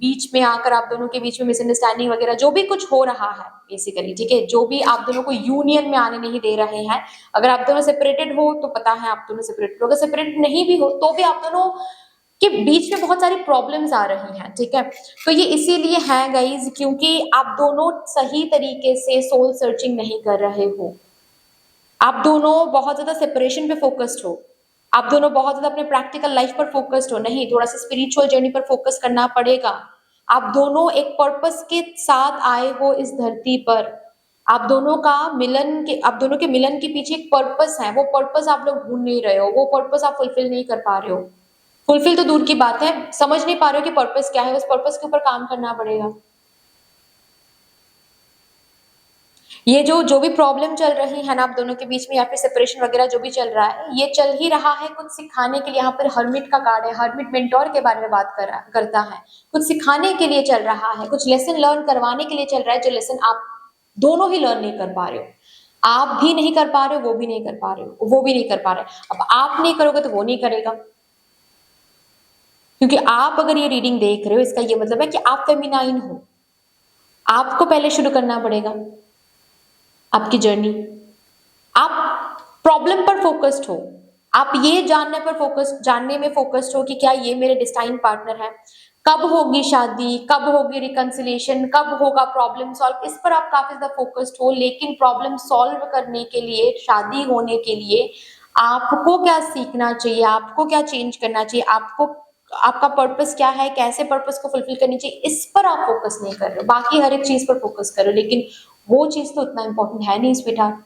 बीच में आकर आप दोनों के बीच में मिसअंडरस्टैंडिंग वगैरह जो भी कुछ हो रहा है बेसिकली, ठीक है, जो भी आप दोनों को यूनियन में आने नहीं दे रहे हैं। अगर आप दोनों सेपरेटेड हो तो पता है आप दोनों सेपरेटेड हो, अगर सेपरेटेड नहीं भी हो तो भी आप दोनों के बीच में बहुत सारी प्रॉब्लम्स आ रही हैं, ठीक है। तो ये इसीलिए है गाइज, क्योंकि आप दोनों सही तरीके से सोल सर्चिंग नहीं कर रहे हो। आप दोनों बहुत ज्यादा सेपरेशन पे फोकस्ड हो, आप दोनों बहुत ज्यादा अपने प्रैक्टिकल लाइफ पर फोकस्ड हो, नहीं, थोड़ा सा स्पिरिचुअल जर्नी पर फोकस करना पड़ेगा। आप दोनों एक पर्पस के साथ आए हो इस धरती पर, आप दोनों के मिलन के पीछे एक पर्पस है, वो पर्पस आप लोग ढूंढ नहीं रहे हो, वो पर्पस आप फुलफिल नहीं कर पा रहे हो। फुलफिल तो दूर की बात है, समझ नहीं पा रहे हो कि पर्पस क्या है, उस पर्पस के ऊपर काम करना पड़ेगा। ये जो भी प्रॉब्लम चल रही है ना आप दोनों के बीच में, या फिर सेपरेशन वगैरह जो भी चल रहा है, ये चल ही रहा है कुछ सिखाने के लिए। यहाँ पर हर्मिट का कार्ड है, हर्मिट मेंटोर के बारे में बात करता है, कुछ सिखाने के लिए चल रहा है, कुछ लेसन लर्न करवाने के लिए चल रहा है, जो लेसन आप दोनों ही लर्न नहीं कर पा रहे हो। आप भी नहीं कर पा रहे हो, वो भी नहीं कर पा रहे हो, वो भी नहीं कर पा रहे। अब आप नहीं करोगे तो वो नहीं करेगा, क्योंकि आप अगर ये रीडिंग देख रहे हो इसका ये मतलब है कि आप फेमिनाइन हो। आपको पहले शुरू करना पड़ेगा आपकी जर्नी। आप प्रॉब्लम पर फोकस्ड हो, आप ये जानने में फोकस्ड हो कि क्या ये मेरे डिस्टाइन पार्टनर है, कब होगी शादी, कब होगी रिकंसिलिएशन, कब होगा प्रॉब्लम सॉल्व, इस पर आप काफी ज्यादा फोकस्ड हो। लेकिन प्रॉब्लम सॉल्व करने के लिए, शादी होने के लिए आपको क्या सीखना चाहिए, आपको क्या चेंज करना चाहिए, आपको आपका पर्पस क्या है, कैसे पर्पस को फुलफिल करनी चाहिए, इस पर आप फोकस नहीं कर रहे हो, बाकी हर एक चीज पर फोकस कर रहे हो। लेकिन वो चीज तो उतना इंपॉर्टेंट है नहीं स्वीटहार्ट,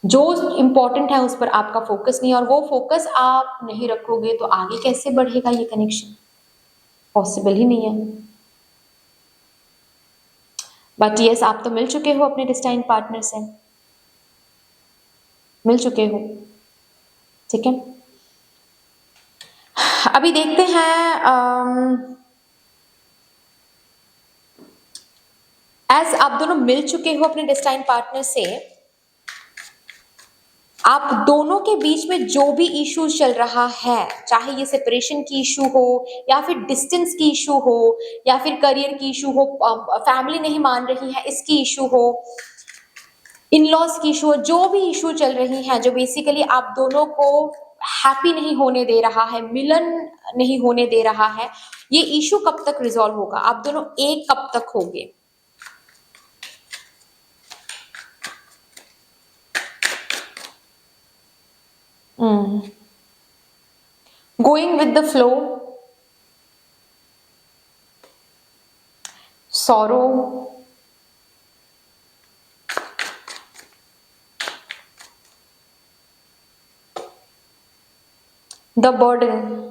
जो इम्पोर्टेंट है उस पर आपका फोकस नहीं है, और वो फोकस आप नहीं रखोगे तो आगे कैसे बढ़ेगा ये कनेक्शन, पॉसिबल ही नहीं है। बट यस, आप तो मिल चुके हो अपने डिस्टाइन पार्टनर से, मिल चुके हो, ठीक है। अभी देखते हैं, एज आप दोनों मिल चुके हो अपने डिस्टाइन पार्टनर से, आप दोनों के बीच में जो भी इश्यूज चल रहा है, चाहे ये सेपरेशन की इशू हो, या फिर डिस्टेंस की इशू हो, या फिर करियर की इशू हो, फैमिली नहीं मान रही है इसकी इशू हो, इन लॉस की इशू हो, जो भी इशू चल रही है जो बेसिकली आप दोनों को हैप्पी नहीं होने दे रहा है, मिलन नहीं होने दे रहा है, ये इशू कब तक रिजॉल्व होगा, आप दोनों एक कब तक होगे। Going with the flow, sorrow, the burden,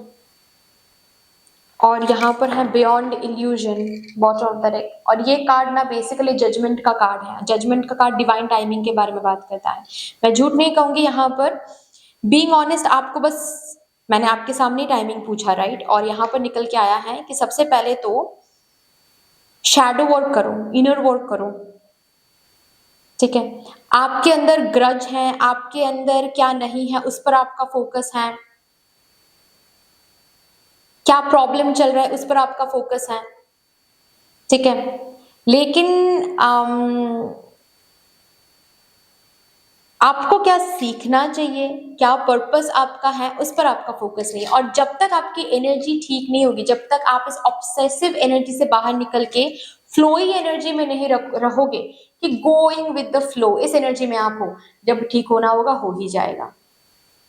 और यहाँ पर है beyond illusion, bottom of the deck. और ये कार्ड ना बेसिकली जजमेंट का कार्ड है। जजमेंट का कार्ड डिवाइन टाइमिंग के बारे में बात करता है। मैं झूठ नहीं कहूंगी यहाँ पर, बीइंग ऑनेस्ट, आपको बस मैंने आपके सामने टाइमिंग पूछा, राइट, और यहाँ पर निकल के आया है कि सबसे पहले तो शैडो वर्क करो, इनर वर्क करो, ठीक है। आपके अंदर ग्रज है, आपके अंदर क्या नहीं है उस पर आपका फोकस है, क्या प्रॉब्लम चल रहा है उस पर आपका फोकस है, ठीक है। लेकिन आपको क्या सीखना चाहिए, क्या पर्पस आपका है, उस पर आपका फोकस नहीं है। और जब तक आपकी एनर्जी ठीक नहीं होगी, जब तक आप इस ऑब्सेसिव एनर्जी से बाहर निकल के फ्लोई एनर्जी में नहीं रहोगे कि गोइंग विद द फ्लो, इस एनर्जी में आप हो, जब ठीक होना होगा हो ही जाएगा।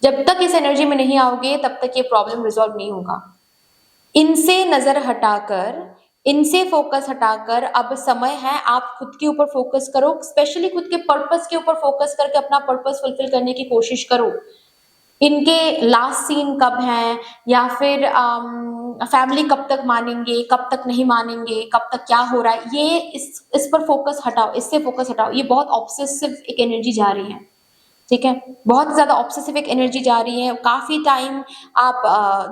जब तक इस एनर्जी में नहीं आओगे तब तक ये प्रॉब्लम रिजॉल्व नहीं होगा। इनसे नजर हटाकर, इनसे फोकस हटाकर अब समय है आप खुद के ऊपर फोकस करो, स्पेशली खुद के पर्पस के ऊपर फोकस करके अपना पर्पस फुलफिल करने की कोशिश करो। इनके लास्ट सीन कब है, या फिर फैमिली कब तक मानेंगे, कब तक नहीं मानेंगे, कब तक क्या हो रहा है, ये इस पर फोकस हटाओ, इससे फोकस हटाओ। ये बहुत ऑब्सेसिव एक एनर्जी जा रही है, ठीक है, बहुत ज्यादा ऑब्सेसिव एक एनर्जी जा रही है। काफी टाइम आप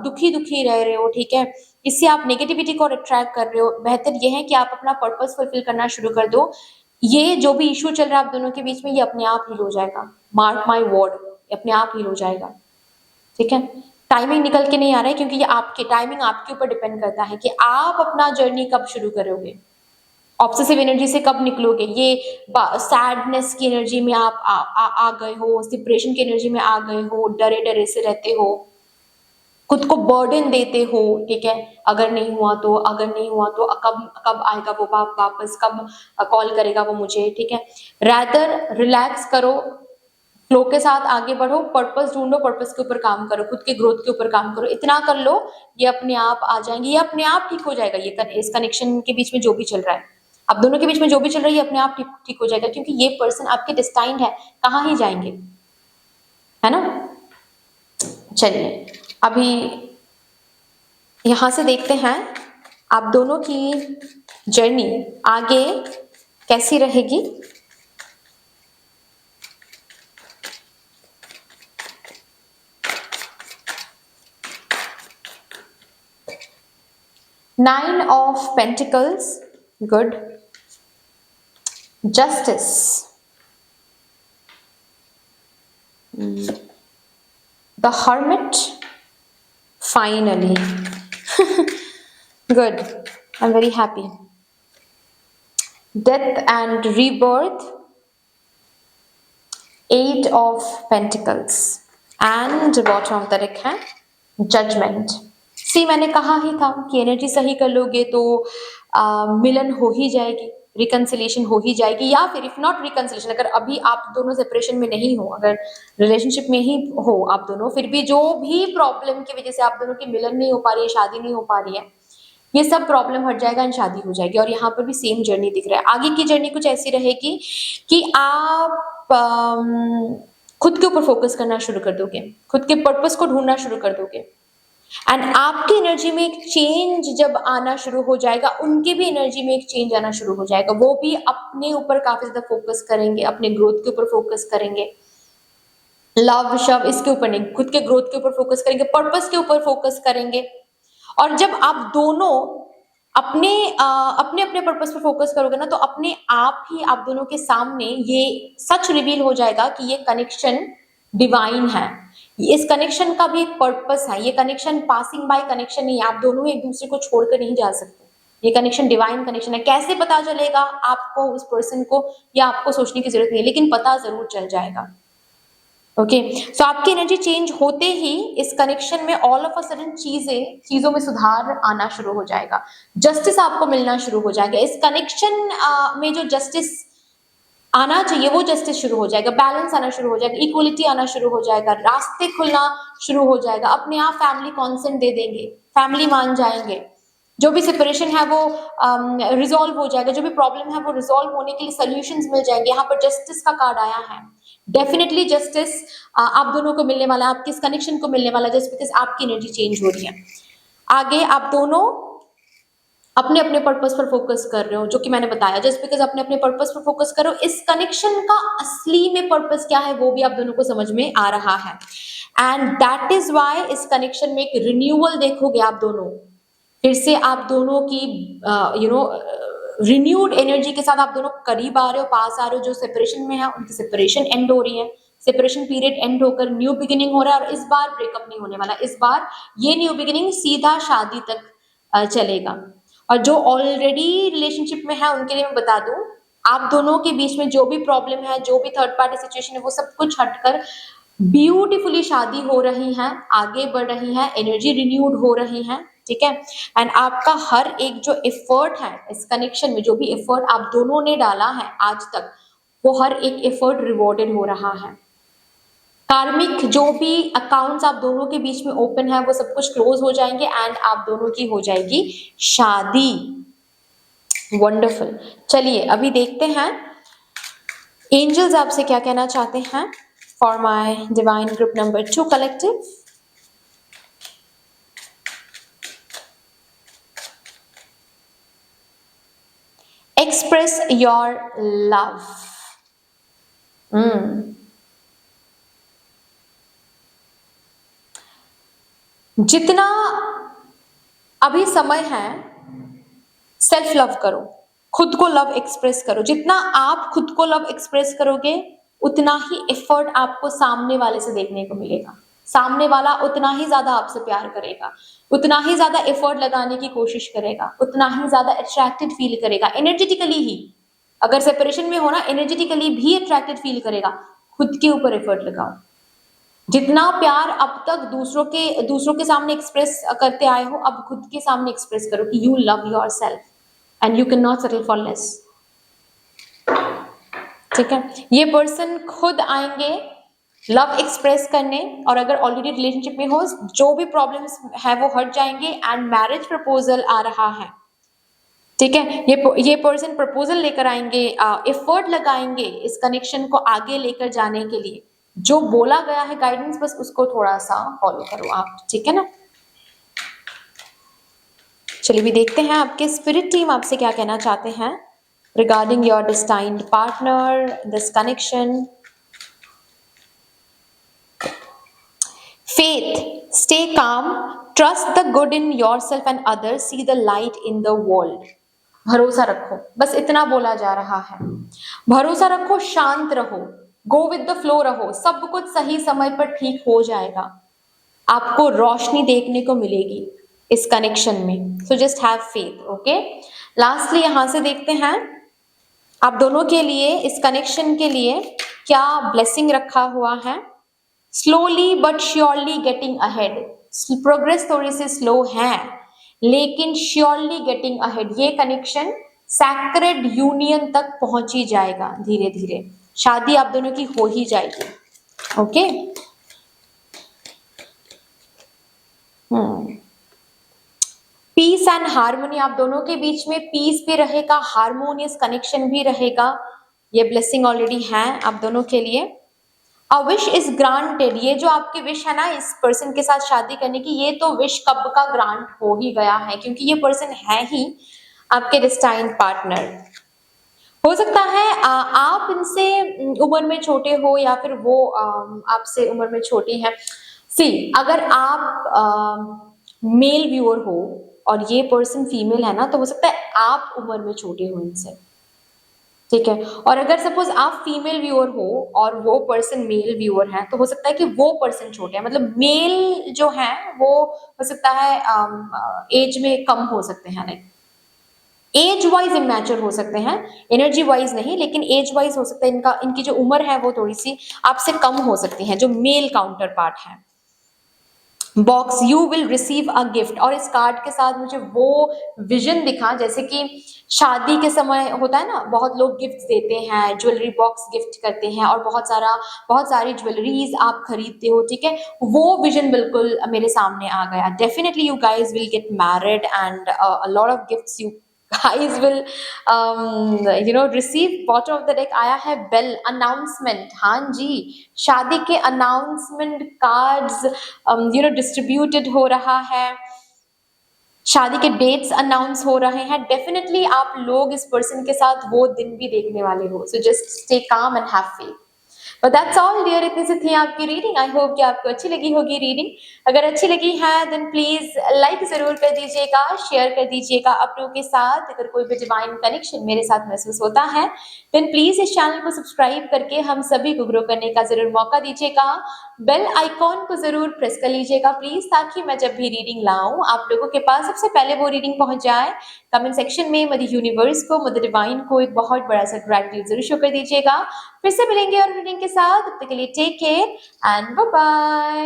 दुखी दुखी रह रहे हो, ठीक है, इससे आप नेगेटिविटी को अट्रैक्ट कर रहे हो। बेहतर ये है कि आप अपना पर्पस फुलफिल करना शुरू कर दो। ये जो भी इशू चल रहा है आप दोनों के बीच में, ये अपने आप हील हो जाएगा, मार्क माई वर्ड, अपने आप हील हो जाएगा, ठीक है। टाइमिंग निकल के नहीं आ रहा है, क्योंकि ये आपके टाइमिंग आपके ऊपर डिपेंड करता है कि आप अपना जर्नी कब शुरू करोगे, ऑब्सेसिव एनर्जी से कब निकलोगे। ये सैडनेस की एनर्जी में आप आ गए हो, डिप्रेशन की एनर्जी में आ गए हो, डरे डरे से रहते हो, खुद को बर्डन देते हो, ठीक है। अगर नहीं हुआ तो, अगर नहीं हुआ तो, कब कब आएगा वो वापस, कब कॉल करेगा वो मुझे, ठीक है। रैदर रिलैक्स करो, फ्लो के साथ आगे बढ़ो, पर्पस ढूंढो, पर्पस के ऊपर काम करो, खुद के ग्रोथ के ऊपर काम करो। इतना कर लो, ये अपने आप आ जाएंगे, ये अपने आप ठीक हो जाएगा। ये इस कनेक्शन के बीच में जो भी चल रहा है, आप दोनों के बीच में जो भी चल रहा है, ये अपने आप ठीक हो जाएगा, क्योंकि ये पर्सन आपके डिस्टाइंड है, कहाँ ही जाएंगे, है ना। चलिए अभी यहां से देखते हैं आप दोनों की जर्नी आगे कैसी रहेगी। Nine of Pentacles, good. Justice, the Hermit, finally. Good, I'm very happy. Death and Rebirth, Eight of Pentacles, and bottom of the deck है Judgment. सी मैंने कहा ही था कि एनर्जी सही कर लोगे तो मिलन हो ही जाएगी, रिकंसिलेशन हो ही जाएगी, या फिर इफ नॉट रिकंसिलेशन, अगर अभी आप दोनों सेपरेशन में नहीं हो, अगर रिलेशनशिप में ही हो आप दोनों, फिर भी जो भी प्रॉब्लम की वजह से आप दोनों की मिलन नहीं हो पा रही है, शादी नहीं हो पा रही है, ये सब प्रॉब्लम हट जाएगा एंड शादी हो जाएगी। और यहाँ पर भी सेम जर्नी दिख रहा है। आगे की जर्नी कुछ ऐसी रहेगी कि आप खुद के ऊपर फोकस करना शुरू कर दोगे, खुद के पर्पस को ढूंढना शुरू कर दोगे, एंड आपकी एनर्जी में एक चेंज जब आना शुरू हो जाएगा, उनकी भी एनर्जी में एक चेंज आना शुरू हो जाएगा। वो भी अपने ऊपर काफी ज्यादा फोकस करेंगे, अपने ग्रोथ के ऊपर फोकस करेंगे, लव शव इसके ऊपर नहीं, खुद के ग्रोथ के ऊपर फोकस करेंगे, पर्पस के ऊपर फोकस करेंगे। और जब आप दोनों अपने अपने अपने पर्पस पर फोकस करोगे ना, तो अपने आप ही आप दोनों के सामने ये सच रिवील हो जाएगा कि ये कनेक्शन डिवाइन है, इस कनेक्शन का भी एक पर्पस है, ये कनेक्शन पासिंग बाय कनेक्शन नहीं है, आप दोनों एक दूसरे को छोड़कर नहीं जा सकते, ये कनेक्शन डिवाइन कनेक्शन है। कैसे पता चलेगा आपको उस पर्सन को, या आपको सोचने की जरूरत नहीं है, लेकिन पता जरूर चल जाएगा। ओके, सो आपकी एनर्जी चेंज होते ही इस कनेक्शन में ऑल ऑफ अ सडन चीजों में सुधार आना शुरू हो जाएगा, जस्टिस आपको मिलना शुरू हो जाएगा। इस कनेक्शन में जो जस्टिस आना चाहिए वो जस्टिस शुरू हो जाएगा, बैलेंस आना शुरू हो जाएगा, इक्वलिटी आना शुरू हो जाएगा, रास्ते खुलना शुरू हो जाएगा। अपने आप फैमिली कॉन्सेंट दे देंगे, फैमिली मान जाएंगे, जो भी सेपरेशन है वो रिजॉल्व हो जाएगा, जो भी प्रॉब्लम है वो रिजॉल्व होने के लिए सोल्यूशंस मिल जाएंगे। यहाँ पर जस्टिस का कार्ड आया है, डेफिनेटली जस्टिस आप दोनों को मिलने वाला है, आपके इस कनेक्शन को मिलने वाला है, जस्ट बिकॉज आपकी एनर्जी चेंज हो रही है। आगे आप दोनों अपने अपने पर्पस पर फोकस कर रहे हो, जो कि मैंने बताया, जस्ट बिकॉज अपने अपने पर्पस पर फोकस करो। इस कनेक्शन का असली में पर्पस क्या है वो भी आप दोनों को समझ में आ रहा है, एंड दैट इज वाई इस कनेक्शन में एक रिन्यूअल देखोगे आप दोनों, फिर से आप दोनों की रिन्यूड एनर्जी के साथ आप दोनों करीब आ रहे हो, पास आ रहे हो। जो सेपरेशन में है उनकी सेपरेशन एंड हो रही है, सेपरेशन पीरियड एंड होकर न्यू बिगिनिंग हो रहा है, और इस बार ब्रेकअप नहीं होने वाला, इस बार ये न्यू बिगिनिंग सीधा शादी तक चलेगा। और जो ऑलरेडी रिलेशनशिप में है उनके लिए मैं बता दूं, आप दोनों के बीच में जो भी प्रॉब्लम है, जो भी थर्ड पार्टी सिचुएशन है, वो सब कुछ हटकर ब्यूटीफुली शादी हो रही है, आगे बढ़ रही है, एनर्जी रिन्यूड हो रही है, ठीक है। एंड आपका हर एक जो एफर्ट है इस कनेक्शन में, जो भी एफर्ट आप दोनों ने डाला है आज तक, वो हर एक एफर्ट रिवॉर्डेड हो रहा है। कार्मिक जो भी अकाउंट्स आप दोनों के बीच में ओपन है वो सब कुछ क्लोज हो जाएंगे, एंड आप दोनों की हो जाएगी शादी। वंडरफुल। चलिए अभी देखते हैं एंजल्स आपसे क्या कहना चाहते हैं for my divine group number 2 collective. Express your love. जितना अभी समय है सेल्फ लव करो, खुद को लव एक्सप्रेस करो। जितना आप खुद को लव एक्सप्रेस करोगे उतना ही एफर्ट आपको सामने वाले से देखने को मिलेगा, सामने वाला उतना ही ज्यादा आपसे प्यार करेगा, उतना ही ज्यादा एफर्ट लगाने की कोशिश करेगा, उतना ही ज्यादा अट्रैक्टेड फील करेगा एनर्जेटिकली ही। अगर सेपरेशन में होना एनर्जेटिकली भी अट्रैक्टेड फील करेगा। खुद के ऊपर एफर्ट लगाओ। जितना प्यार अब तक दूसरों के सामने एक्सप्रेस करते आए हो, अब खुद के सामने एक्सप्रेस करो कि you love your self and you can not settle for less. ठीक है, ये पर्सन खुद आएंगे लव एक्सप्रेस करने, और अगर ऑलरेडी रिलेशनशिप में हो जो भी प्रॉब्लम्स है वो हट जाएंगे, एंड मैरिज प्रपोजल आ रहा है। ठीक है, ये पर्सन प्रपोजल लेकर आएंगे, एफर्ट लगाएंगे इस कनेक्शन को आगे लेकर जाने के लिए। जो बोला गया है गाइडेंस, बस उसको थोड़ा सा फॉलो करो आप, ठीक है ना। चलिए भी देखते हैं आपके स्पिरिट टीम आपसे क्या कहना चाहते हैं regarding your destined partner, this connection. Faith, stay calm, trust the good in yourself and others, see the light in the world. भरोसा रखो, बस इतना बोला जा रहा है। भरोसा रखो, शांत रहो, गो विद द फ्लो रहो, सब कुछ सही समय पर ठीक हो जाएगा। आपको रोशनी देखने को मिलेगी इस कनेक्शन में, so just have faith. Okay, lastly यहां से देखते हैं आप दोनों के लिए इस कनेक्शन के लिए क्या ब्लेसिंग रखा हुआ है। Slowly but surely getting ahead, progress थोड़ी सी स्लो है लेकिन श्योरली गेटिंग अहेड। ये कनेक्शन सैक्रेड यूनियन तक पहुंच ही जाएगा, धीरे धीरे शादी आप दोनों की हो ही जाएगी। ओके, पीस एंड हार्मोनी, आप दोनों के बीच में पीस भी रहेगा, हार्मोनियस कनेक्शन भी रहेगा। ये ब्लेसिंग ऑलरेडी है आप दोनों के लिए। अ विश इज ग्रांटेड, ये जो आपकी विश है ना इस पर्सन के साथ शादी करने की, ये तो विश कब का ग्रांट हो ही गया है, क्योंकि ये पर्सन है ही आपके डिस्टाइंड पार्टनर। हो सकता है आप इनसे उम्र में छोटे हो या फिर वो आपसे उम्र में छोटी है। सी, अगर आप मेल व्यूअर हो और ये पर्सन फीमेल है ना, तो हो सकता है आप उम्र में छोटे हो इनसे, ठीक है। और अगर सपोज आप फीमेल व्यूअर हो और वो पर्सन मेल व्यूअर है, तो हो सकता है कि वो पर्सन छोटे हैं, मतलब मेल जो है वो हो सकता है एज में कम हो सकते हैं, लाइक एज वाइज इमेच्योर हो सकते हैं, एनर्जी वाइज नहीं, लेकिन एज वाइज हो सकता है इनका, इनकी जो उम्र है वो थोड़ी सी आपसे कम हो सकती है, जो मेल काउंटर पार्ट है। Box, you will receive a gift, और इस कार्ड के साथ मुझे वो विजन दिखा जैसे कि शादी के समय होता है ना, बहुत लोग गिफ्ट देते हैं, ज्वेलरी बॉक्स गिफ्ट करते हैं और बहुत सारी ज्वेलरीज आप खरीदते हो, ठीक है, वो विजन बिल्कुल मेरे सामने आ गया। Definitely you guys will get married and a lot of gifts you guys will receive। bottom of the deck आया है बेल, अनाउंसमेंट। हाँ जी, शादी के अनाउंसमेंट कार्ड्स डिस्ट्रीब्यूटेड हो रहा है, शादी के डेट्स अनाउंस हो रहे हैं। डेफिनेटली आप लोग इस पर्सन के साथ वो दिन भी देखने वाले हो, so just stay calm and have faith. But that's all dear, इतनी सी थी आपकी रीडिंग। आई होप कि आपको अच्छी लगी होगी रीडिंग। अगर अच्छी लगी है देन प्लीज लाइक जरूर कर दीजिएगा, शेयर कर दीजिएगा अपनों के साथ। अगर कोई भी डिवाइन कनेक्शन मेरे साथ महसूस होता है देन प्लीज इस चैनल को सब्सक्राइब करके हम सभी को ग्रो करने का जरूर मौका दीजिएगा। बेल आइकॉन को जरूर प्रेस कर लीजिएगा प्लीज, ताकि मैं जब भी रीडिंग लाऊं आप लोगों के पास सबसे पहले वो रीडिंग पहुंच जाए। कमेंट सेक्शन में मदर यूनिवर्स को, मदर डिवाइन को एक बहुत बड़ा सा ग्रैटिट्यूड जरूर शो कर दीजिएगा। फिर से मिलेंगे और रीडिंग के साथ, तब तक के लिए take care and bye bye.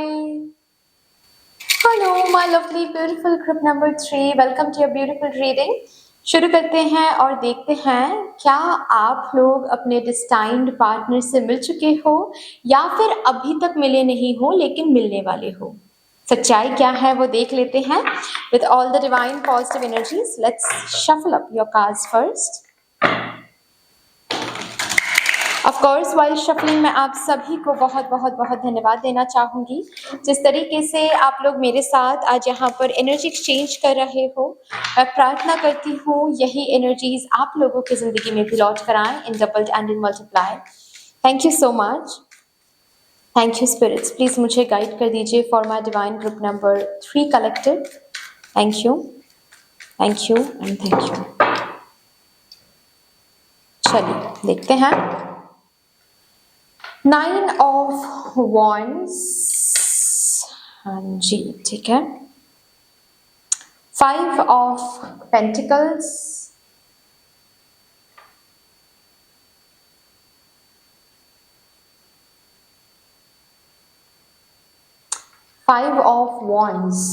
Hello my lovely beautiful group number 3, welcome to your beautiful reading. शुरू करते हैं और देखते हैं क्या आप लोग अपने डिस्टाइन्ड पार्टनर से मिल चुके हो या फिर अभी तक मिले नहीं हो लेकिन मिलने वाले हो। सच्चाई क्या है वो देख लेते हैं। With all the divine positive energies, let's shuffle up your cards first. Of course while shuffling मैं आप सभी को बहुत बहुत बहुत धन्यवाद देना चाहूँगी, जिस तरीके से आप लोग मेरे साथ आज यहाँ पर एनर्जी एक्सचेंज कर रहे हो। मैं प्रार्थना करती हूँ यही एनर्जीज आप लोगों की ज़िंदगी में भी लौट कर आएँ in doubled and in multiply. Thank you so much, thank you spirits. Please मुझे गाइड कर दीजिए for my divine group number 3 collective. Thank you, thank you and thank you. चलिए देखते हैं। 9 ऑफ वॉन्ड्स, हाँ जी ठीक है। 5 of pentacles, 5 of wands,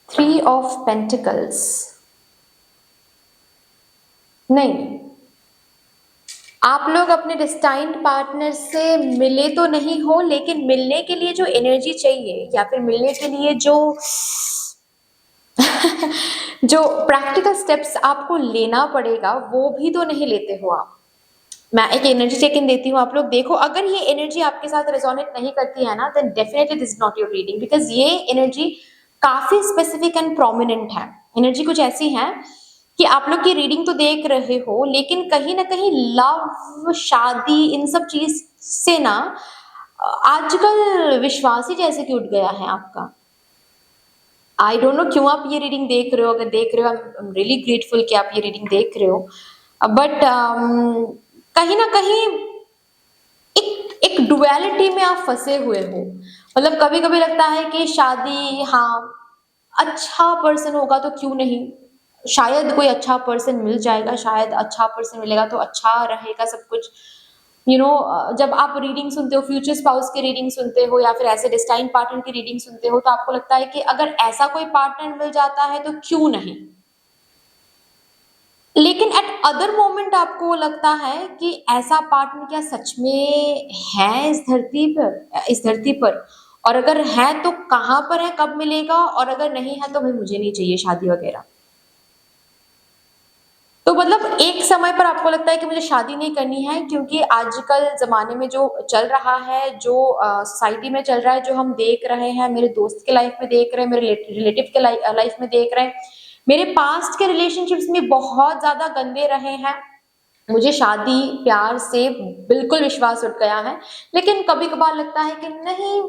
3 of pentacles. नहीं, आप लोग अपने डिस्टाइन्ड पार्टनर से मिले तो नहीं हो, लेकिन मिलने के लिए जो एनर्जी चाहिए या फिर मिलने के लिए जो जो प्रैक्टिकल स्टेप्स आपको लेना पड़ेगा वो भी तो नहीं लेते हो आप। मैं एक एनर्जी चेक इन देती हूँ, आप लोग देखो। अगर ये एनर्जी आपके साथ रेजोनेट नहीं करती है ना then definitely this is not your reading, because ये एनर्जी काफी स्पेसिफिक एंड प्रोमिनेंट है। एनर्जी कुछ ऐसी है कि आप लोग की रीडिंग तो देख रहे हो लेकिन कहीं ना कहीं लव, शादी, इन सब चीज से ना आजकल विश्वास ही जैसे कि उठ गया है आपका। आई डोंट नो क्यों आप ये रीडिंग देख रहे हो। अगर देख रहे हो आई एम रियली ग्रेटफुल कि आप ये रीडिंग देख रहे हो, बट कहीं ना कहीं एक एक डुअलिटी में आप फंसे हुए हो। मतलब कभी कभी लगता है कि शादी, हाँ अच्छा पर्सन होगा तो क्यों नहीं, शायद कोई अच्छा पर्सन मिल जाएगा, शायद अच्छा पर्सन मिलेगा तो अच्छा रहेगा सब कुछ। जब आप रीडिंग सुनते हो, फ्यूचर स्पाउस की रीडिंग सुनते हो या फिर ऐसे डिस्टाइन पार्टनर की रीडिंग सुनते हो तो आपको लगता है कि अगर ऐसा कोई पार्टनर मिल जाता है तो क्यों नहीं। लेकिन एट अदर मोमेंट आपको लगता है कि ऐसा पार्टनर क्या सच में है इस धरती पर, और अगर है तो कहाँ पर है, कब मिलेगा, और अगर नहीं है तो भाई मुझे नहीं चाहिए शादी वगैरह। तो मतलब एक समय पर आपको लगता है कि मुझे शादी नहीं करनी है, क्योंकि आजकल ज़माने में जो चल रहा है, जो सोसाइटी में चल रहा है, जो हम देख रहे हैं, मेरे दोस्त के लाइफ में देख रहे हैं, मेरे रिलेटिव के लाइफ में देख रहे हैं, मेरे पास्ट के रिलेशनशिप्स में बहुत ज़्यादा गंदे रहे हैं। मुझे शादी प्यार से बिल्कुल विश्वास उठ गया है, लेकिन कभी कभार लगता है कि नहीं,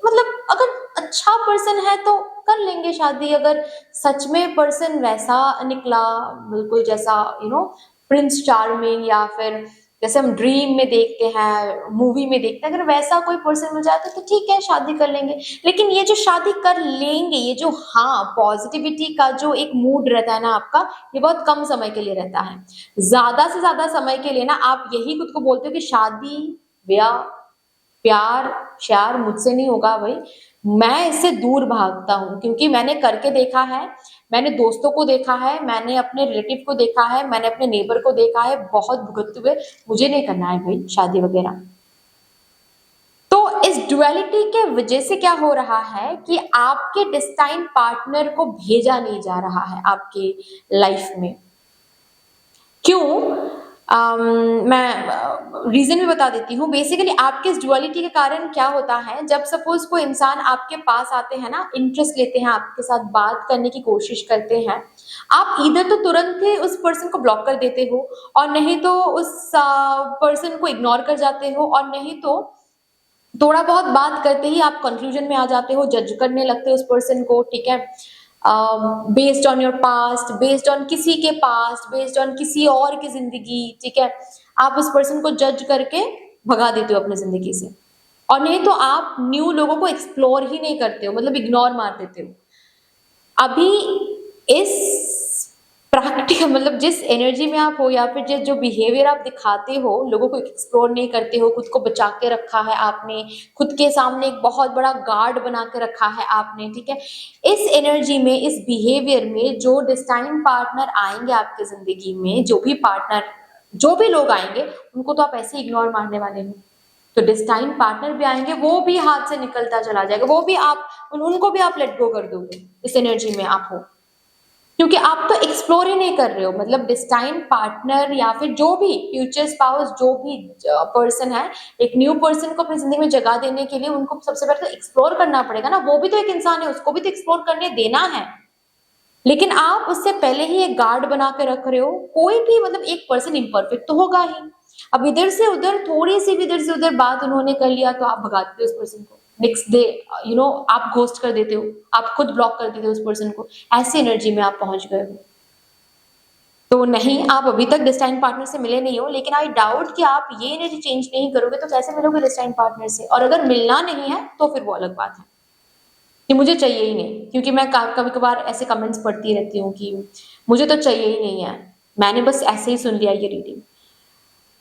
मतलब अगर अच्छा पर्सन है तो कर लेंगे शादी। अगर सच में पर्सन वैसा निकला, बिल्कुल जैसा प्रिंस चार्मिंग या फिर जैसे हम ड्रीम में देखते हैं, मूवी में देखते हैं, अगर वैसा कोई पर्सन मिल जाता तो ठीक है, शादी कर लेंगे। लेकिन ये जो शादी कर लेंगे, ये जो हाँ पॉजिटिविटी का जो एक मूड रहता है ना आपका, ये बहुत कम समय के लिए रहता है। ज्यादा से ज्यादा समय के लिए ना आप यही खुद को बोलते हो कि शादी, ब्याह, प्यार श्यार मुझसे नहीं होगा भाई। मैं इससे दूर भागता हूँ, क्योंकि मैंने करके देखा है, मैंने दोस्तों को देखा है, मैंने अपने रिलेटिव को देखा है, मैंने अपने नेबर को देखा है बहुत भुगतते हुए। मुझे नहीं करना है भाई शादी वगैरह। तो इस डुअलिटी के वजह से क्या हो रहा है कि आपके डिस्टाइन पार्टनर को भेजा नहीं जा रहा है आपके लाइफ में। क्यों? मैं रीजन भी बता देती हूँ। बेसिकली आपके इस डुअलिटी के कारण क्या होता है, जब सपोज कोई इंसान आपके पास आते हैं ना, इंटरेस्ट लेते हैं, आपके साथ बात करने की कोशिश करते हैं, आप इधर तो तुरंत ही उस पर्सन को ब्लॉक कर देते हो, और नहीं तो उस पर्सन को इग्नोर कर जाते हो, और नहीं तो थोड़ा बहुत बात करते ही आप कंक्लूजन में आ जाते हो, जज करने लगते हो उस पर्सन को, ठीक है, based on your past, based on किसी के पास्ट, बेस्ड ऑन किसी और की जिंदगी, ठीक है, आप उस पर्सन को जज करके भगा देते हो अपनी जिंदगी से। और नहीं तो आप न्यू लोगों को एक्सप्लोर ही नहीं करते हो, मतलब इग्नोर मार देते हो। अभी इस प्रैक्टिकल मतलब जिस एनर्जी में आप हो, या फिर जिस जो बिहेवियर आप दिखाते हो, लोगों को एक्सप्लोर नहीं करते हो, खुद को बचा के रखा है आपने, खुद के सामने एक बहुत बड़ा गार्ड बना के रखा है आपने, ठीक है, इस एनर्जी में, इस बिहेवियर में जो डिस्टाइन पार्टनर आएंगे आपके जिंदगी में, जो भी पार्टनर, जो भी लोग आएंगे, उनको तो आप ऐसे इग्नोर मारने वाले हो। तो डिस्टाइन पार्टनर भी आएंगे, वो भी हाथ से निकलता चला जाएगा, वो भी आप उनको भी आप लेट गो कर दोगे इस एनर्जी में आप हो, क्योंकि आप तो एक्सप्लोर ही नहीं कर रहे हो। मतलब डिस्टाइन पार्टनर या फिर जो भी फ्यूचर स्पाउस, जो भी पर्सन है, एक न्यू पर्सन को अपनी जिंदगी में जगह देने के लिए उनको सबसे पहले तो एक्सप्लोर करना पड़ेगा ना। वो भी तो एक इंसान है, उसको भी तो एक्सप्लोर करने देना है। लेकिन आप उससे पहले ही एक गार्ड बना के रख रहे हो। कोई भी मतलब एक पर्सन इम्परफेक्ट तो होगा ही। अब इधर से उधर थोड़ी सी भी इधर से उधर बात उन्होंने कर लिया तो आप भगाते हो उस पर्सन को, नेक्स्ट डे आप घोस्ट कर देते हो, आप खुद ब्लॉक कर देते हो उस पर्सन को। ऐसी एनर्जी में आप पहुंच गए हो। तो नहीं, आप अभी तक डिस्टाइन पार्टनर से मिले नहीं हो, लेकिन आई डाउट कि आप ये एनर्जी चेंज नहीं करोगे तो कैसे मिलोगे डिस्टाइन पार्टनर से। और अगर मिलना नहीं है तो फिर वो अलग बात है कि मुझे चाहिए ही नहीं, क्योंकि मैं कभी कभार ऐसे कमेंट्स पढ़ती रहती हूँ कि मुझे तो चाहिए ही नहीं है, मैंने बस ऐसे ही सुन लिया ये रीडिंग।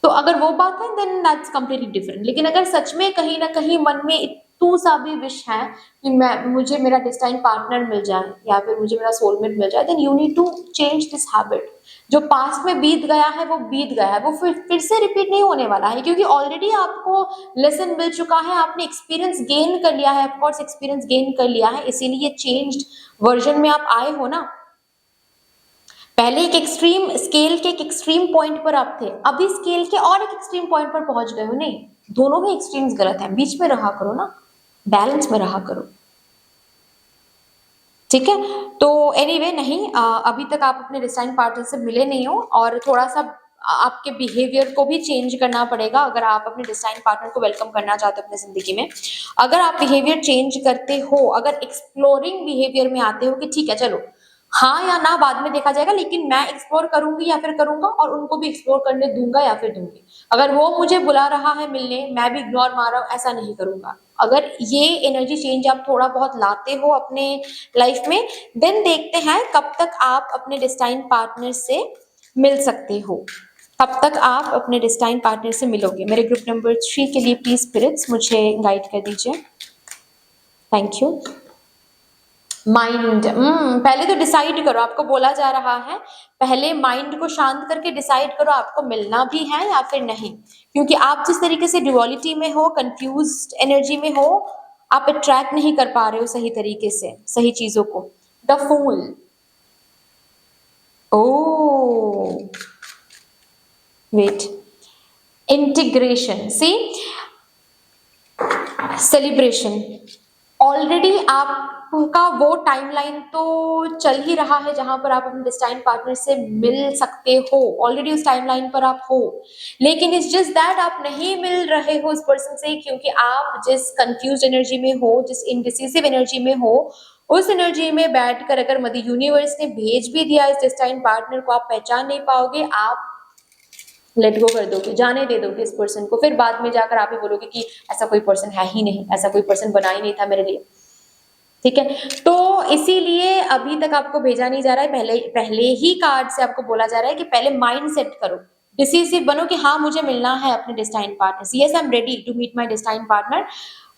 तो अगर वो बात है देन दैट्स कम्प्लीटली डिफरेंट। लेकिन अगर सच में कहीं ना कहीं मन में इतू सा भी विश है कि मुझे मेरा डिस्टाइन पार्टनर मिल जाए या फिर मुझे मेरा सोलमेट मिल जाए, then you need to change this habit. जो पास्ट में बीत गया है वो बीत गया है, वो फिर से रिपीट नहीं होने वाला है, क्योंकि ऑलरेडी आपको लेसन मिल चुका है, आपने एक्सपीरियंस गेन कर लिया है, ऑफकोर्स एक्सपीरियंस गेन कर लिया है, इसीलिए चेंज्ड वर्जन में आप आए हो ना। पहले एक एक्सट्रीम स्केल के एक एक्सट्रीम पॉइंट पर आप थे, अभी स्केल के और एक एक्सट्रीम पॉइंट पर पहुंच गए हो। नहीं, दोनों ही एक्सट्रीम्स गलत है, बीच में रहा करो ना, बैलेंस में रहा करो, ठीक है। तो एनीवे नहीं, अभी तक आप अपने डिस्टाइन पार्टनर से मिले नहीं हो, और थोड़ा सा आपके बिहेवियर को भी चेंज करना पड़ेगा अगर आप अपने डिस्टाइन पार्टनर को वेलकम करना चाहते हो अपनी जिंदगी में। अगर आप बिहेवियर चेंज करते हो, अगर एक्सप्लोरिंग बिहेवियर में आते हो कि ठीक है चलो हाँ या ना बाद में देखा जाएगा, लेकिन मैं एक्सप्लोर करूंगी या फिर करूंगा और उनको भी एक्सप्लोर करने दूंगा या फिर दूंगी। अगर वो मुझे बुला रहा है मिलने, मैं भी इग्नोर मार रहा हूँ, ऐसा नहीं करूंगा। अगर ये एनर्जी चेंज आप थोड़ा बहुत लाते हो अपने लाइफ में, देन देखते हैं कब तक आप अपने डिस्टाइन पार्टनर से मिल सकते हो, कब तक आप अपने डिस्टाइन पार्टनर से मिलोगे। मेरे ग्रुप नंबर 3 के लिए प्लीज स्पिरिट्स मुझे गाइड कर दीजिए, थैंक यू। माइंड, पहले तो डिसाइड करो, आपको बोला जा रहा है पहले माइंड को शांत करके डिसाइड करो आपको मिलना भी है या फिर नहीं, क्योंकि आप जिस तरीके से ड्युअलिटी में हो, कंफ्यूज्ड एनर्जी में हो, आप अट्रैक्ट नहीं कर पा रहे हो सही तरीके से सही चीजों को। The fool, oh wait, integration, see, celebration, already आपका वो टाइमलाइन तो चल ही रहा है जहां पर आप अपने डिस्टाइन पार्टनर से मिल सकते हो, ऑलरेडी उस टाइमलाइन पर आप हो। लेकिन इट्स जस्ट दैट आप नहीं मिल रहे हो उस पर्सन से, क्योंकि आप जिस कंफ्यूज एनर्जी में हो, जिस इनडिसिसिव एनर्जी में हो, उस एनर्जी में बैठकर अगर मदर यूनिवर्स ने भेज भी दिया इस डिस्टाइन पार्टनर को, आप पहचान नहीं पाओगे, आप लेट गो कर दोगे, जाने दे दोगे इस पर्सन को, फिर बाद में जाकर आप ही बोलोगे कि ऐसा कोई पर्सन है ही नहीं, ऐसा कोई पर्सन बना ही नहीं था मेरे लिए। ठीक है, तो इसीलिए अभी तक आपको भेजा नहीं जा रहा है, पहले पहले ही कार्ड से आपको बोला जा रहा है कि पहले माइंड सेट करो, डिसिसिव बनो कि हाँ मुझे मिलना है अपने destine partner. Yes, I am ready to meet my destine partner,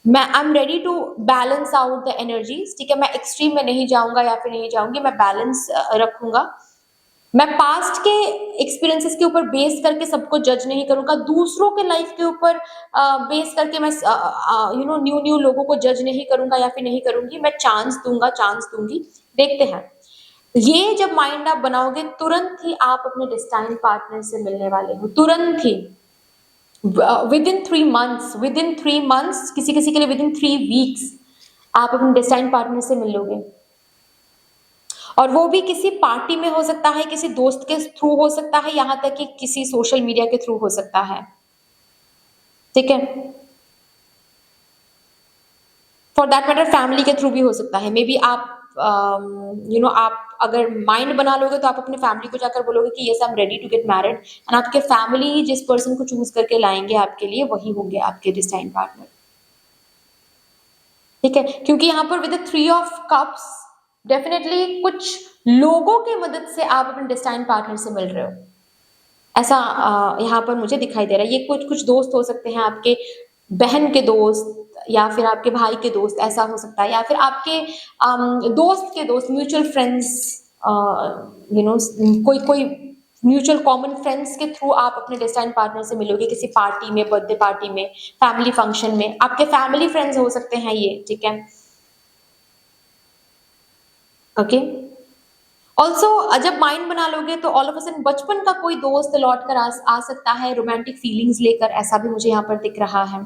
मैं I am ready to balance out the energies. ठीक है, मैं एक्सट्रीम में नहीं जाऊंगा या फिर नहीं जाऊंगी, मैं बैलेंस रखूंगा। मैं पास्ट के एक्सपीरियंसेस के ऊपर बेस करके सबको जज नहीं करूंगा, दूसरों के लाइफ के ऊपर बेस करके मैं न्यू न्यू लोगों को जज नहीं करूंगा या फिर नहीं करूंगी, मैं चांस दूंगा, चांस दूंगी। देखते हैं, ये जब माइंड आप बनाओगे तुरंत ही आप अपने डेस्टाइन पार्टनर से मिलने वाले हो, तुरंत ही, विद इन 3 मंथ्स, किसी किसी के लिए विद इन 3 वीक्स आप अपने डेस्टाइन पार्टनर से मिल लोगे। और वो भी किसी पार्टी में हो सकता है, किसी दोस्त के थ्रू हो सकता है, यहां तक कि किसी सोशल मीडिया के थ्रू हो सकता है। ठीक है, फॉर दैट मैटर फैमिली के थ्रू भी हो सकता है। मे बी आप आप अगर माइंड बना लोगे तो आप अपने फैमिली को जाकर बोलोगे कि yes I am ready to get married, and आपके फैमिली जिस पर्सन को चूज करके लाएंगे आपके लिए वही होंगे आपके डिस्टाइन पार्टनर। ठीक है, क्योंकि यहाँ पर विद 3 ऑफ कप्स डेफिनेटली कुछ लोगों की मदद से आप अपने डेस्टाइन पार्टनर से मिल रहे हो, ऐसा यहाँ पर मुझे दिखाई दे रहा है। ये कुछ कुछ दोस्त हो सकते हैं, आपके बहन के दोस्त या फिर आपके भाई के दोस्त, ऐसा हो सकता है, या फिर आपके दोस्त के दोस्त, म्यूचुअल फ्रेंड्स, कोई कोई म्यूचुअल कॉमन फ्रेंड्स के थ्रू आप अपने डेस्टाइन पार्टनर से मिलोगे, किसी पार्टी में, बर्थडे पार्टी में, फैमिली फंक्शन में, आपके फैमिली फ्रेंड्स हो सकते हैं ये। ठीक है, ओके। ऑल्सो जब माइंड बना लोगे तो ऑल ऑफ अ सडन बचपन का कोई दोस्त लौट कर आ सकता है, रोमांटिक फीलिंग्स लेकर, ऐसा भी मुझे यहाँ पर दिख रहा है।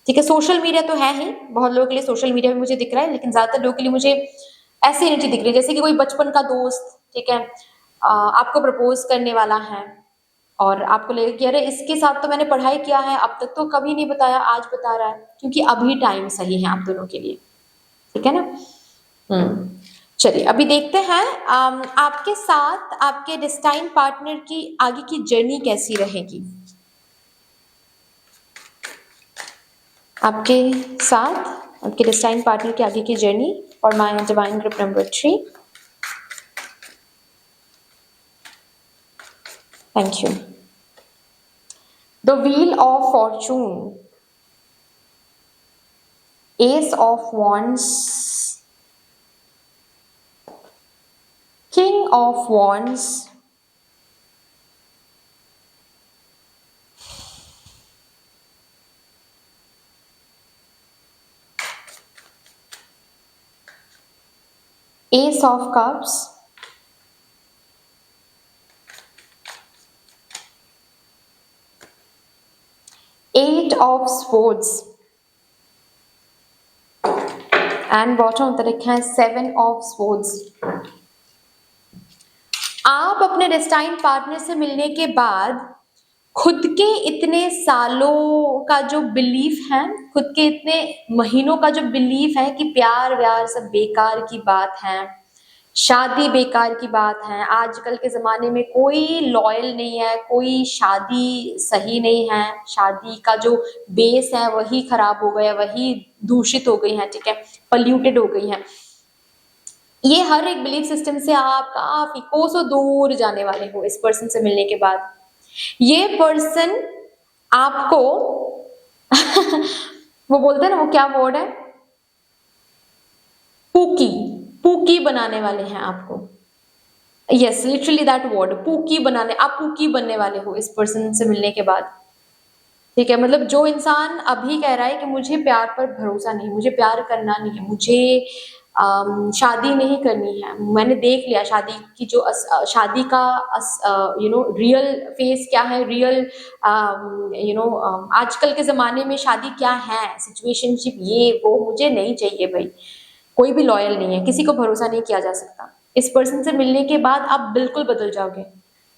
ठीक है, सोशल मीडिया तो है ही, बहुत लोगों के लिए सोशल मीडिया भी मुझे दिख रहा है, लेकिन ज्यादातर लोगों के लिए मुझे ऐसी एनर्जी दिख रही है जैसे कि कोई बचपन का दोस्त, ठीक है, आपको प्रपोज करने वाला है और आपको लगेगा कि अरे इसके साथ तो मैंने पढ़ाई किया है, अब तक तो कभी नहीं बताया, आज बता रहा है, क्योंकि अभी टाइम सही है आप दोनों के लिए। ठीक है ना। चलिए अभी देखते हैं आपके साथ आपके डेस्टाइन पार्टनर की आगे की जर्नी कैसी रहेगी। आपके साथ आपके डेस्टाइन पार्टनर की आगे की journey for my divine group number 3। Thank you. The wheel of Fortune, S of wands, king of wands, ace of cups, eight of swords, and bottom होता रखा है 7 ऑफ swords। आप अपने डेस्टाइन पार्टनर से मिलने के बाद खुद के इतने सालों का जो बिलीफ है, खुद के इतने महीनों का जो बिलीफ है कि प्यार व्यार सब बेकार की बात है, शादी बेकार की बात है, आजकल के ज़माने में कोई लॉयल नहीं है, कोई शादी सही नहीं है, शादी का जो बेस है वही खराब हो गया, वही दूषित हो गई है, ठीक है, पल्यूटेड हो गई है। ये हर एक बिलीफ सिस्टम से आप काफी कोसों दूर जाने वाले हो इस पर्सन से मिलने के बाद। ये पर्सन आपको वो बोलते हैं ना, वो क्या वर्ड है, पूकी, पूकी बनाने वाले हैं आपको। Yes, literally that word, pookie बनाने, आप पूकी बनने वाले हो इस पर्सन से मिलने के बाद। ठीक है, मतलब जो इंसान अभी कह रहा है कि मुझे प्यार पर भरोसा नहीं, मुझे प्यार करना नहीं है, मुझे शादी नहीं करनी है, मैंने देख लिया शादी की जो शादी का रियल फेस क्या है, रियल आजकल के ज़माने में शादी क्या है, सिचुएशनशिप, ये वो मुझे नहीं चाहिए भाई। कोई भी लॉयल नहीं है, किसी को भरोसा नहीं किया जा सकता। इस पर्सन से मिलने के बाद आप बिल्कुल बदल जाओगे,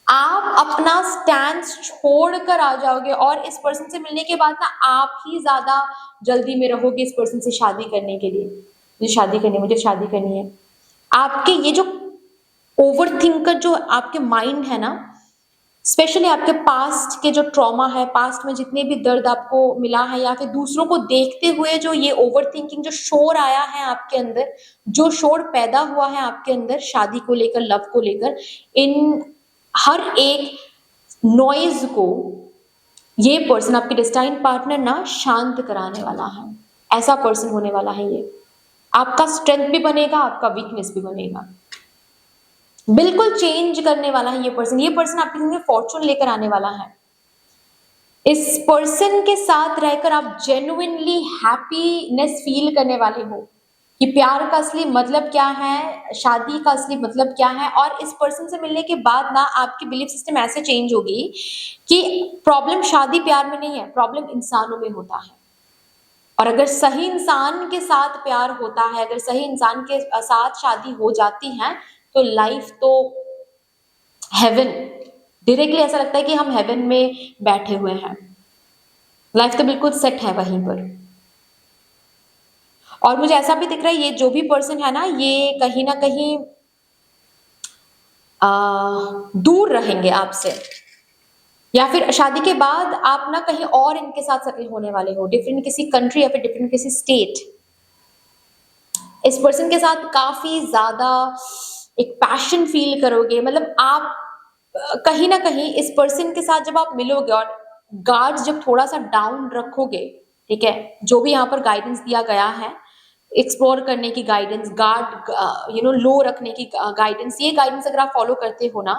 आप अपना स्टैंड छोड़कर आ जाओगे, और इस पर्सन से मिलने के बाद ना आप ही ज्यादा जल्दी में रहोगे इस पर्सन से शादी करने के लिए। मुझे शादी करनी है, मुझे शादी करनी है। आपके ये जो ओवर थिंकर जो आपके माइंड है ना, स्पेशली आपके पास्ट के जो ट्रॉमा है, पास्ट में जितने भी दर्द आपको मिला है, या फिर दूसरों को देखते हुए जो ये ओवरथिंकिंग जो शोर आया है आपके अंदर, जो शोर पैदा हुआ है आपके अंदर शादी को लेकर, लव को लेकर, इन हर एक नॉइज को ये पर्सन, आपके डेस्टाइन पार्टनर ना शांत कराने वाला है। ऐसा पर्सन होने वाला है ये। आपका स्ट्रेंथ भी बनेगा, आपका वीकनेस भी बनेगा। बिल्कुल चेंज करने वाला है ये पर्सन। ये पर्सन आपकी जिंदगी में फॉर्चून लेकर आने वाला है। इस पर्सन के साथ रहकर आप जेन्युइनली हैप्पीनेस फील करने वाले हो कि प्यार का असली मतलब क्या है, शादी का असली मतलब क्या है। और इस पर्सन से मिलने के बाद ना आपकी बिलीफ सिस्टम ऐसे चेंज होगी कि प्रॉब्लम शादी प्यार में नहीं है, प्रॉब्लम इंसानों में होता है। और अगर सही इंसान के साथ प्यार होता है, अगर सही इंसान के साथ शादी हो जाती है, तो लाइफ तो हेवन, डायरेक्टली ऐसा लगता है कि हम हेवन में बैठे हुए हैं। लाइफ तो बिल्कुल सेट है वहीं पर। और मुझे ऐसा भी दिख रहा है ये जो भी पर्सन है ना, ये कहीं ना कहीं दूर रहेंगे आपसे, या फिर शादी के बाद आप ना कहीं और इनके साथ सेटल होने वाले हो, डिफरेंट किसी कंट्री या फिर डिफरेंट किसी स्टेट। इस पर्सन के साथ काफी ज्यादा एक पैशन फील करोगे। मतलब आप कहीं ना कहीं इस पर्सन के साथ जब आप मिलोगे और गार्ड जब थोड़ा सा डाउन रखोगे, ठीक है, जो भी यहाँ पर गाइडेंस दिया गया है, एक्सप्लोर करने की गाइडेंस, गार्ड लो रखने की गाइडेंस, ये गाइडेंस अगर आप फॉलो करते हो ना,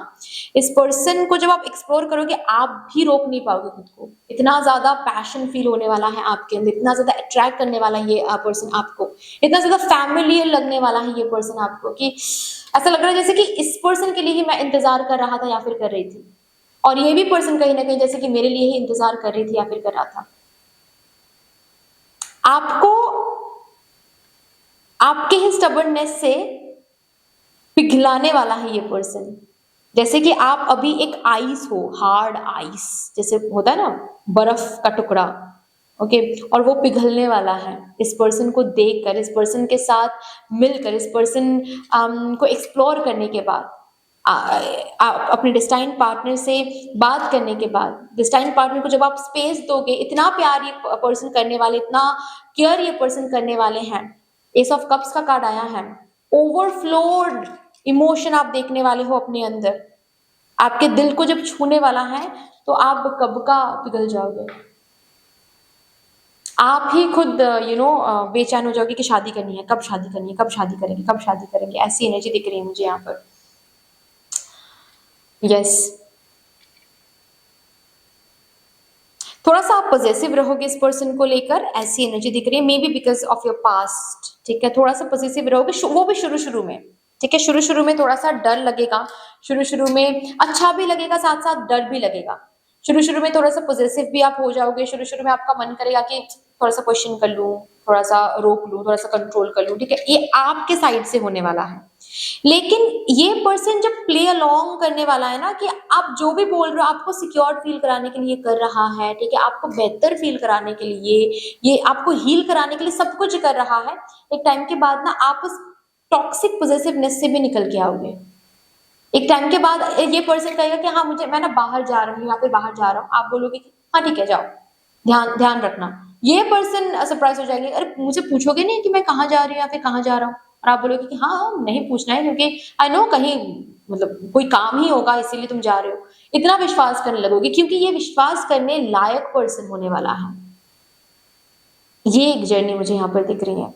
इस पर्सन को जब आप एक्सप्लोर करोगे आप भी रोक नहीं पाओगे खुद को। इतना ज्यादा पैशन फील होने वाला है आपके अंदर, इतना ज्यादा अट्रैक्ट करने वाला है ये पर्सन आपको, इतना ज्यादा फैमिलियर लगने वाला है ये पर्सन आपको कि ऐसा लग रहा है जैसे कि इस पर्सन के लिए ही मैं इंतजार कर रहा था या फिर कर रही थी, और ये भी पर्सन कहीं ना कहीं जैसे कि मेरे लिए ही इंतजार कर रही थी या फिर कर रहा था। आपको आपके ही स्टबर्ननेस से पिघलाने वाला है ये पर्सन। जैसे कि आप अभी एक आइस हो, हार्ड आइस जैसे होता है ना, बर्फ का टुकड़ा, ओके, और वो पिघलने वाला है इस पर्सन को देखकर, इस पर्सन के साथ मिलकर, इस पर्सन को एक्सप्लोर करने के बाद, अपने डेस्टाइन पार्टनर से बात करने के बाद। डेस्टाइन पार्टनर को जब आप स्पेस दोगे, इतना प्यार ये पर्सन करने वाले, इतना केयर ये पर्सन करने वाले हैं। एस ऑफ कप्स का कार्ड आया है, ओवरफ्लोड इमोशन आप देखने वाले हो अपने अंदर। आपके दिल को जब छूने वाला है तो आप कब का पिघल जाओगे, आप ही खुद बेचैन हो जाओगे कि शादी करनी है, कब शादी करनी है, कब शादी करेंगे, कब शादी करेंगे। ऐसी एनर्जी दिख रही है मुझे यहाँ पर। यस, थोड़ा सा आप पॉजिटिव रहोगे इस पर्सन को लेकर, ऐसी एनर्जी दिख रही है, may be because of your past, ठीक है। थोड़ा सा पॉजिटिव रहोगे, वो भी शुरू शुरू में, ठीक है। शुरू शुरू में थोड़ा सा डर लगेगा, शुरू शुरू में अच्छा भी लगेगा, साथ साथ डर भी लगेगा। शुरू शुरू में थोड़ा सा पॉजिटिव भी आप हो जाओगे, शुरू शुरू में आपका मन करेगा कि थोड़ा सा क्वेश्चन कर लूं, थोड़ा सा रोक लूं, थोड़ा सा कंट्रोल कर लूं, ठीक है। ये आपके साइड से होने वाला है। लेकिन ये पर्सन जब प्ले अलोंग करने वाला है ना, कि आप जो भी बोल रहे हो आपको सिक्योर फील कराने के लिए कर रहा है, ठीक है, आपको बेहतर फील कराने के लिए, ये आपको हील कराने के लिए सब कुछ कर रहा है। एक टाइम के बाद ना आप उस टॉक्सिक पॉजिटिवनेस से भी निकल के आओगे। एक टाइम के बाद ये पर्सन कहेगा कि हाँ मैं ना बाहर जा रही हूँ या फिर बाहर जा रहा हूँ, आप बोलोगे कि हाँ ठीक है जाओ, ध्यान ध्यान रखना। ये पर्सन सरप्राइज हो जाएंगे, अरे मुझे पूछोगे नहीं कि मैं कहाँ जा रही हूँ या फिर कहाँ जा रहा हूँ, और आप बोलोगे कि हाँ हाँ नहीं पूछना है क्योंकि आई नो कहीं मतलब कोई काम ही होगा इसीलिए तुम जा रहे हो। इतना विश्वास करने लगोगे क्योंकि ये विश्वास करने लायक पर्सन होने वाला है। ये एक जर्नी मुझे यहाँ पर दिख रही है।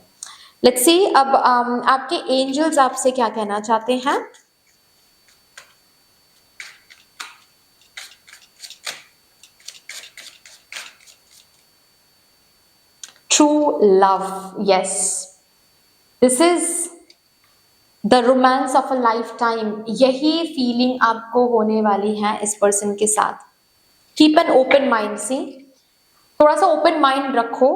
लेट्स सी अब आपके एंजल्स आपसे क्या कहना चाहते हैं। True love, yes. This is the romance of a life time. यही फीलिंग आपको होने वाली है इस पर्सन के साथ। कीप एन ओपन माइंड, सी थोड़ा सा ओपन माइंड रखो।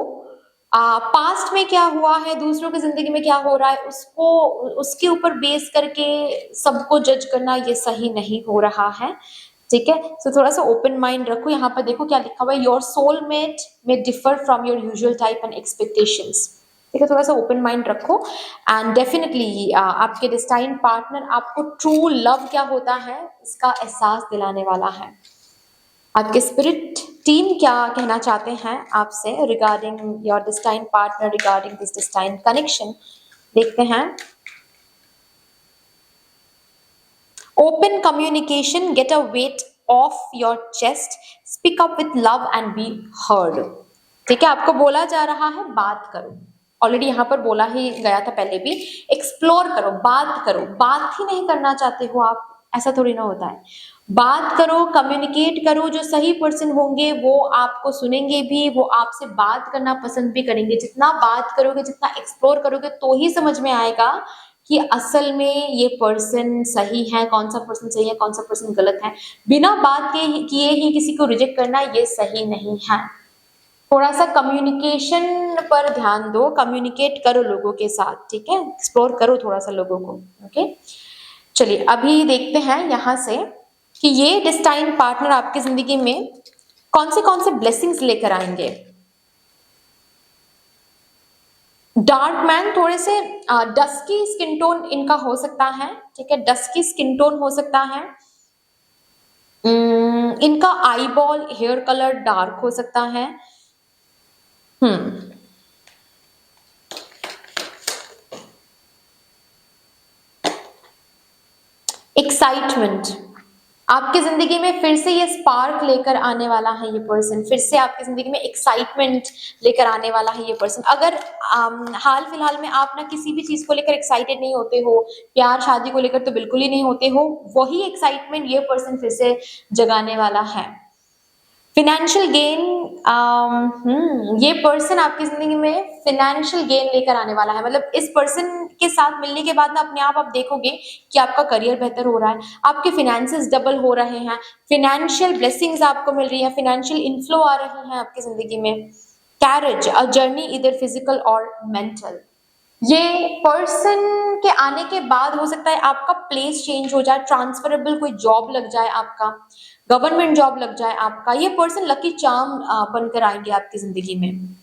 पास्ट में क्या हुआ है, दूसरों की जिंदगी में क्या हो रहा है, उसको उसके ऊपर बेस करके सबको जज करना ये सही नहीं हो रहा है, ठीक है। सो थोड़ा सा ओपन माइंड रखो। यहाँ पर देखो क्या लिखा हुआ है, योर सोलमेट में differ from your usual type and expectations, ठीक है, थोड़ा सा ओपन माइंड रखो एंड डेफिनेटली आपके डिस्टाइन पार्टनर आपको ट्रू लव क्या होता है इसका एहसास दिलाने वाला है। आपके स्पिरिट टीम क्या कहना चाहते हैं आपसे regarding your destine partner, regarding this destine connection, देखते हैं। Open communication, get a weight of your chest, speak up with love and be heard. ठीक है, आपको बोला जा रहा है बात करो, ऑलरेडी यहाँ पर बोला ही गया था पहले भी, एक्सप्लोर करो, बात करो। बात ही नहीं करना चाहते हो आप, ऐसा थोड़ी ना होता है। बात करो, कम्युनिकेट करो, जो सही पर्सन होंगे वो आपको सुनेंगे भी, वो आपसे बात करना पसंद भी करेंगे। जितना बात करोगे, जितना एक्सप्लोर करोगे, तो ही समझ में आएगा कि असल में ये पर्सन सही है, कौन सा पर्सन सही है, कौन सा पर्सन गलत है। बिना बात किए ही किसी को रिजेक्ट करना ये सही नहीं है। थोड़ा सा कम्युनिकेशन पर ध्यान दो, कम्युनिकेट करो लोगों के साथ, ठीक है, एक्सप्लोर करो थोड़ा सा लोगों को। ओके, चलिए अभी देखते हैं यहाँ से कि ये डिस्टाइन पार्टनर आपकी जिंदगी में कौन से ब्लेसिंग्स लेकर आएंगे। डार्क मैन, थोड़े से डस्की स्किन टोन इनका हो सकता है, ठीक है, डस्की स्किन टोन हो सकता है। इनका आईबॉल हेयर कलर डार्क हो सकता है। एक्साइटमेंट, आपकी जिंदगी में फिर से ये स्पार्क लेकर आने वाला है ये पर्सन, फिर से आपकी जिंदगी में एक्साइटमेंट लेकर आने वाला है ये पर्सन। अगर हाल फिलहाल में आप ना किसी भी चीज को लेकर एक्साइटेड नहीं होते हो, प्यार शादी को लेकर तो बिल्कुल ही नहीं होते हो, वही एक्साइटमेंट ये पर्सन फिर से जगाने वाला है। फिनेंशियल गेन, ये पर्सन आपकी जिंदगी में फिनेंशियल गेन लेकर आने वाला है। मतलब इस पर्सन के साथ मिलने के बाद ना अपने आप देखोगे कि आपका करियर बेहतर हो रहा है, आपके फिनेंसेस डबल हो रहे हैं, फिनेंशियल ब्लेसिंग्स आपको मिल रही है, फिनेंशियल इनफ्लो आ रही है आपकी जिंदगी में। कैरेज, अ जर्नी इधर फिजिकल और मेंटल। ये पर्सन के आने के बाद हो सकता है आपका प्लेस चेंज हो जाए, ट्रांसफरेबल कोई जॉब लग जाए, आपका गवर्नमेंट जॉब लग जाए आपका। ये पर्सन लकी चार्म बनकर आएंगे आपकी जिंदगी में।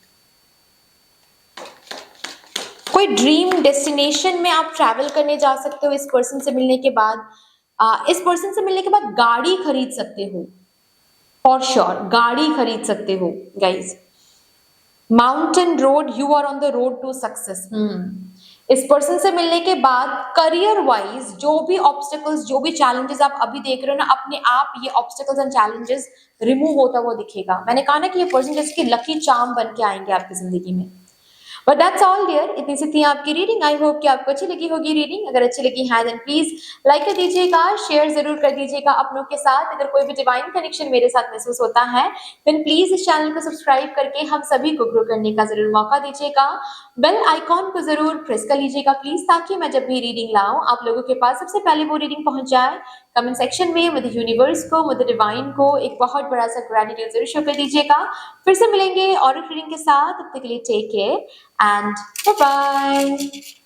कोई ड्रीम डेस्टिनेशन में आप ट्रैवल करने जा सकते हो इस पर्सन से मिलने के बाद। इस पर्सन से मिलने के बाद गाड़ी खरीद सकते हो, फॉर श्योर गाड़ी खरीद सकते हो guys. Mountain road, you are on the road to success. इस पर्सन से मिलने के बाद करियर वाइज जो भी ऑब्स्टिकल्स, जो भी चैलेंजेस आप अभी देख रहे हो ना, अपने आप ये ऑब्स्टिकल्स एंड चैलेंजेस रिमूव होता हुआ दिखेगा। मैंने कहा ना कि ये पर्सन जैसे कि लकी चार्म बन के आएंगे आपकी जिंदगी में। बट दैट्स ऑल डियर, इतनी सी थी आपकी रीडिंग। आई होप कि आपको अच्छी लगी होगी रीडिंग। अगर अच्छी लगी है देन प्लीज लाइक कर दीजिएगा, शेयर जरूर कर दीजिएगा अपनों के साथ। अगर कोई भी डिवाइन कनेक्शन मेरे साथ महसूस होता है देन प्लीज इस चैनल को सब्सक्राइब करके हम सभी को ग्रो करने का जरूर मौका दीजिएगा। बेल आइकॉन को जरूर प्रेस कर लीजिएगा प्लीज, ताकि मैं जब भी रीडिंग लाऊं आप लोगों के पास सबसे पहले वो रीडिंग पहुंच जाए। कमेंट सेक्शन में मुझे यूनिवर्स को, मुझे डिवाइन को एक बहुत बड़ा सा ग्रेटिट्यूड जरूर शो कर दीजिएगा। फिर से मिलेंगे और रीडिंग के साथ, तब तक के लिए take care and bye bye.